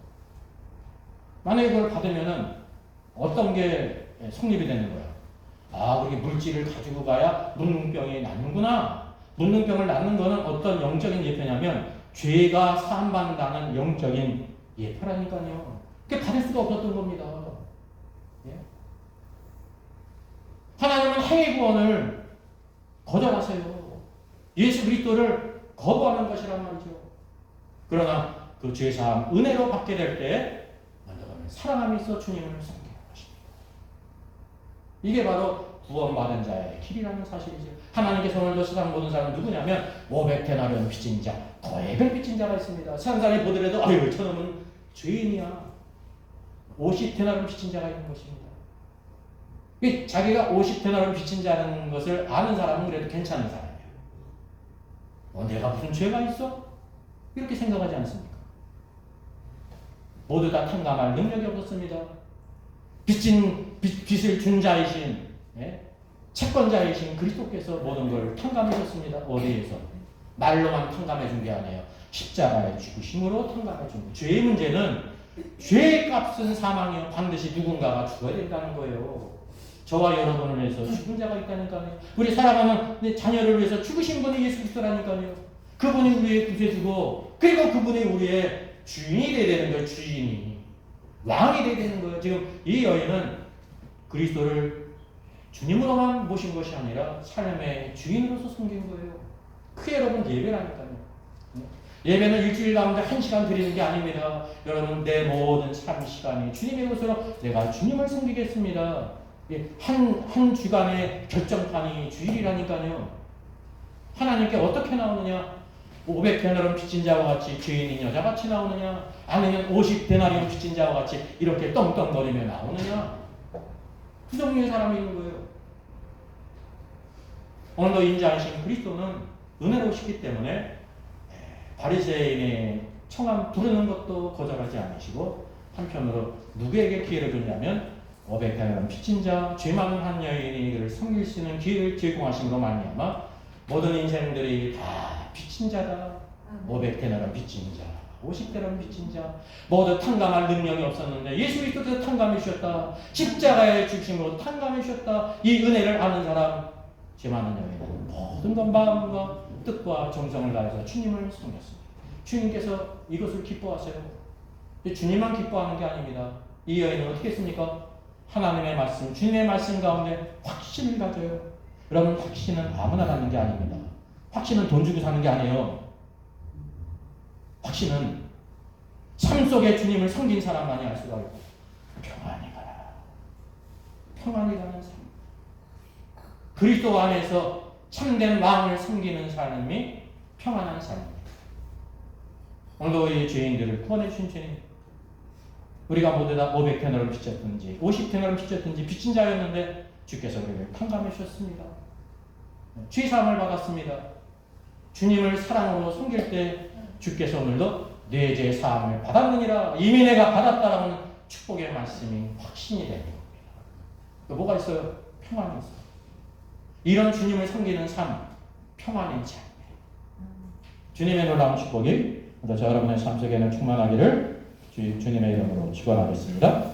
만약에 그걸 받으면은 어떤 게 성립이 되는 거야? 그렇게 물질을 가지고 가야 문둥병이 낫는구나. 문둥병을 낫는 거는 어떤 영적인 예표냐면 죄가 사함받는다는 영적인 예표라니까요. 그게 받을 수가 없었던 겁니다. 예? 하나님은 행위 구원을 거절하세요. 예수 그리스도를 거부하는 것이란 말이죠. 그러나 그 죄 사함 은혜로 받게 될 때 사랑함이 있어 주님을 섬기는 것입니다. 이게 바로 구원받은 자의 길이라는 사실이죠. 하나님께서 오늘도 세상 모든 사람은 누구냐면 500데나리온 빚진 자, 거액을 빚진 자가 있습니다. 세상 사람이 보더라도 아유 저놈은 죄인이야. 50데나리온 빚진 자가 있는 것입니다. 자기가 50데나리온 빚진 자라는 것을 아는 사람은 그래도 괜찮은 사람이에요. 내가 무슨 죄가 있어? 이렇게 생각하지 않습니까? 모두 다 탕감할 능력이 없었습니다. 빚을 준 자이신, 채권자이신 그리스도께서 모든 걸 탕감해줬습니다. 어디에서? 말로만 탕감해 준 게 아니에요. 십자가의 죽으심으로 탕감해 준 거예요. 죄의 문제는 죄의 값은 사망이요. 반드시 누군가가 죽어야 된다는 거예요. 저와 여러분을 위해서 죽은 자가 있다니까요. 우리 살아가는 자녀를 위해서 죽으신 분이 예수 그리스도라니까요. 그분이 우리의 구세주고 그리고 그분이 우리의 주인이 되어야 되는 거예요. 주인이. 왕이 되어야 되는 거예요. 지금 이 여인은 그리스도를 주님으로만 모신 것이 아니라 삶의 주인으로서 섬긴 거예요. 그게 여러분 예배라니까요. 예배는 일주일 가운데 1시간 드리는 게 아닙니다. 여러분 내 모든 삶 시간이 주님의 것으로 내가 주님을 섬기겠습니다. 한 주간의 결정판이 주일이라니까요. 하나님께 어떻게 나오느냐? 500데나리온 빚진 자와 같이 죄인인 여자같이 나오느냐? 아니면 50데나리온 빚진 자와 같이 이렇게 떵떵거리며 나오느냐? 두 종류의 사람이 있는 거예요. 오늘도 인자하신 그리스도는 은혜로우시기 때문에 바리새인의 청함 부르는 것도 거절하지 않으시고, 한편으로 누구에게 기회를 주냐면 500데나리온 빚진 자, 죄 많은 한 여인이 그를 섬길 수 있는 기회를 제공하심으로 말미암아 모든 인생들이 다 빚진 자다. 500데나리온 빚진 자, 50데나리온 빚진 자, 모두 탕감할 능력이 없었는데 예수 그리스도께서 탕감해 주셨다. 십자가에 죽으심으로 탕감해 주셨다. 이 은혜를 아는 사람, 죄 많은 여인은 모든 것 마음과 뜻과 정성을 다해서 주님을 섬겼습니다. 주님께서 이것을 기뻐하세요. 주님만 기뻐하는 게 아닙니다. 이 여인은 어떻게 했습니까? 하나님의 말씀, 주님의 말씀 가운데 확신을 가져요. 여러분, 확신은 아무나 갖는 게 아닙니다. 확신은 돈 주고 사는 게 아니에요. 확신은 삶 속에 주님을 섬긴 사람만이 알 수가 있고, 평안히 가라. 평안히 가는 삶. 그리스도 안에서 참된 마음을 섬기는 삶이 평안한 삶입니다. 오늘도 이 죄인들을 구원해 주신 주님, 우리가 모두 다 500데나리온 빚졌든지 50데나리온 빚졌든지 빚진 자였는데 주께서 우리를 탕감해 주셨습니다. 죄사함을 받았습니다. 주님을 사랑으로 섬길 때 주께서 오늘도 내 죄 사함을 받았느니라, 이미 내가 받았다라는 축복의 말씀이 확신이 되는 겁니다. 뭐가 있어요? 평안이 있어요. 이런 주님을 섬기는 삶, 평안인 삶이에요. 주님의 놀라운 축복이 저 여러분의 삶 속에는 충만하기를 주님의 이름으로 축원하겠습니다.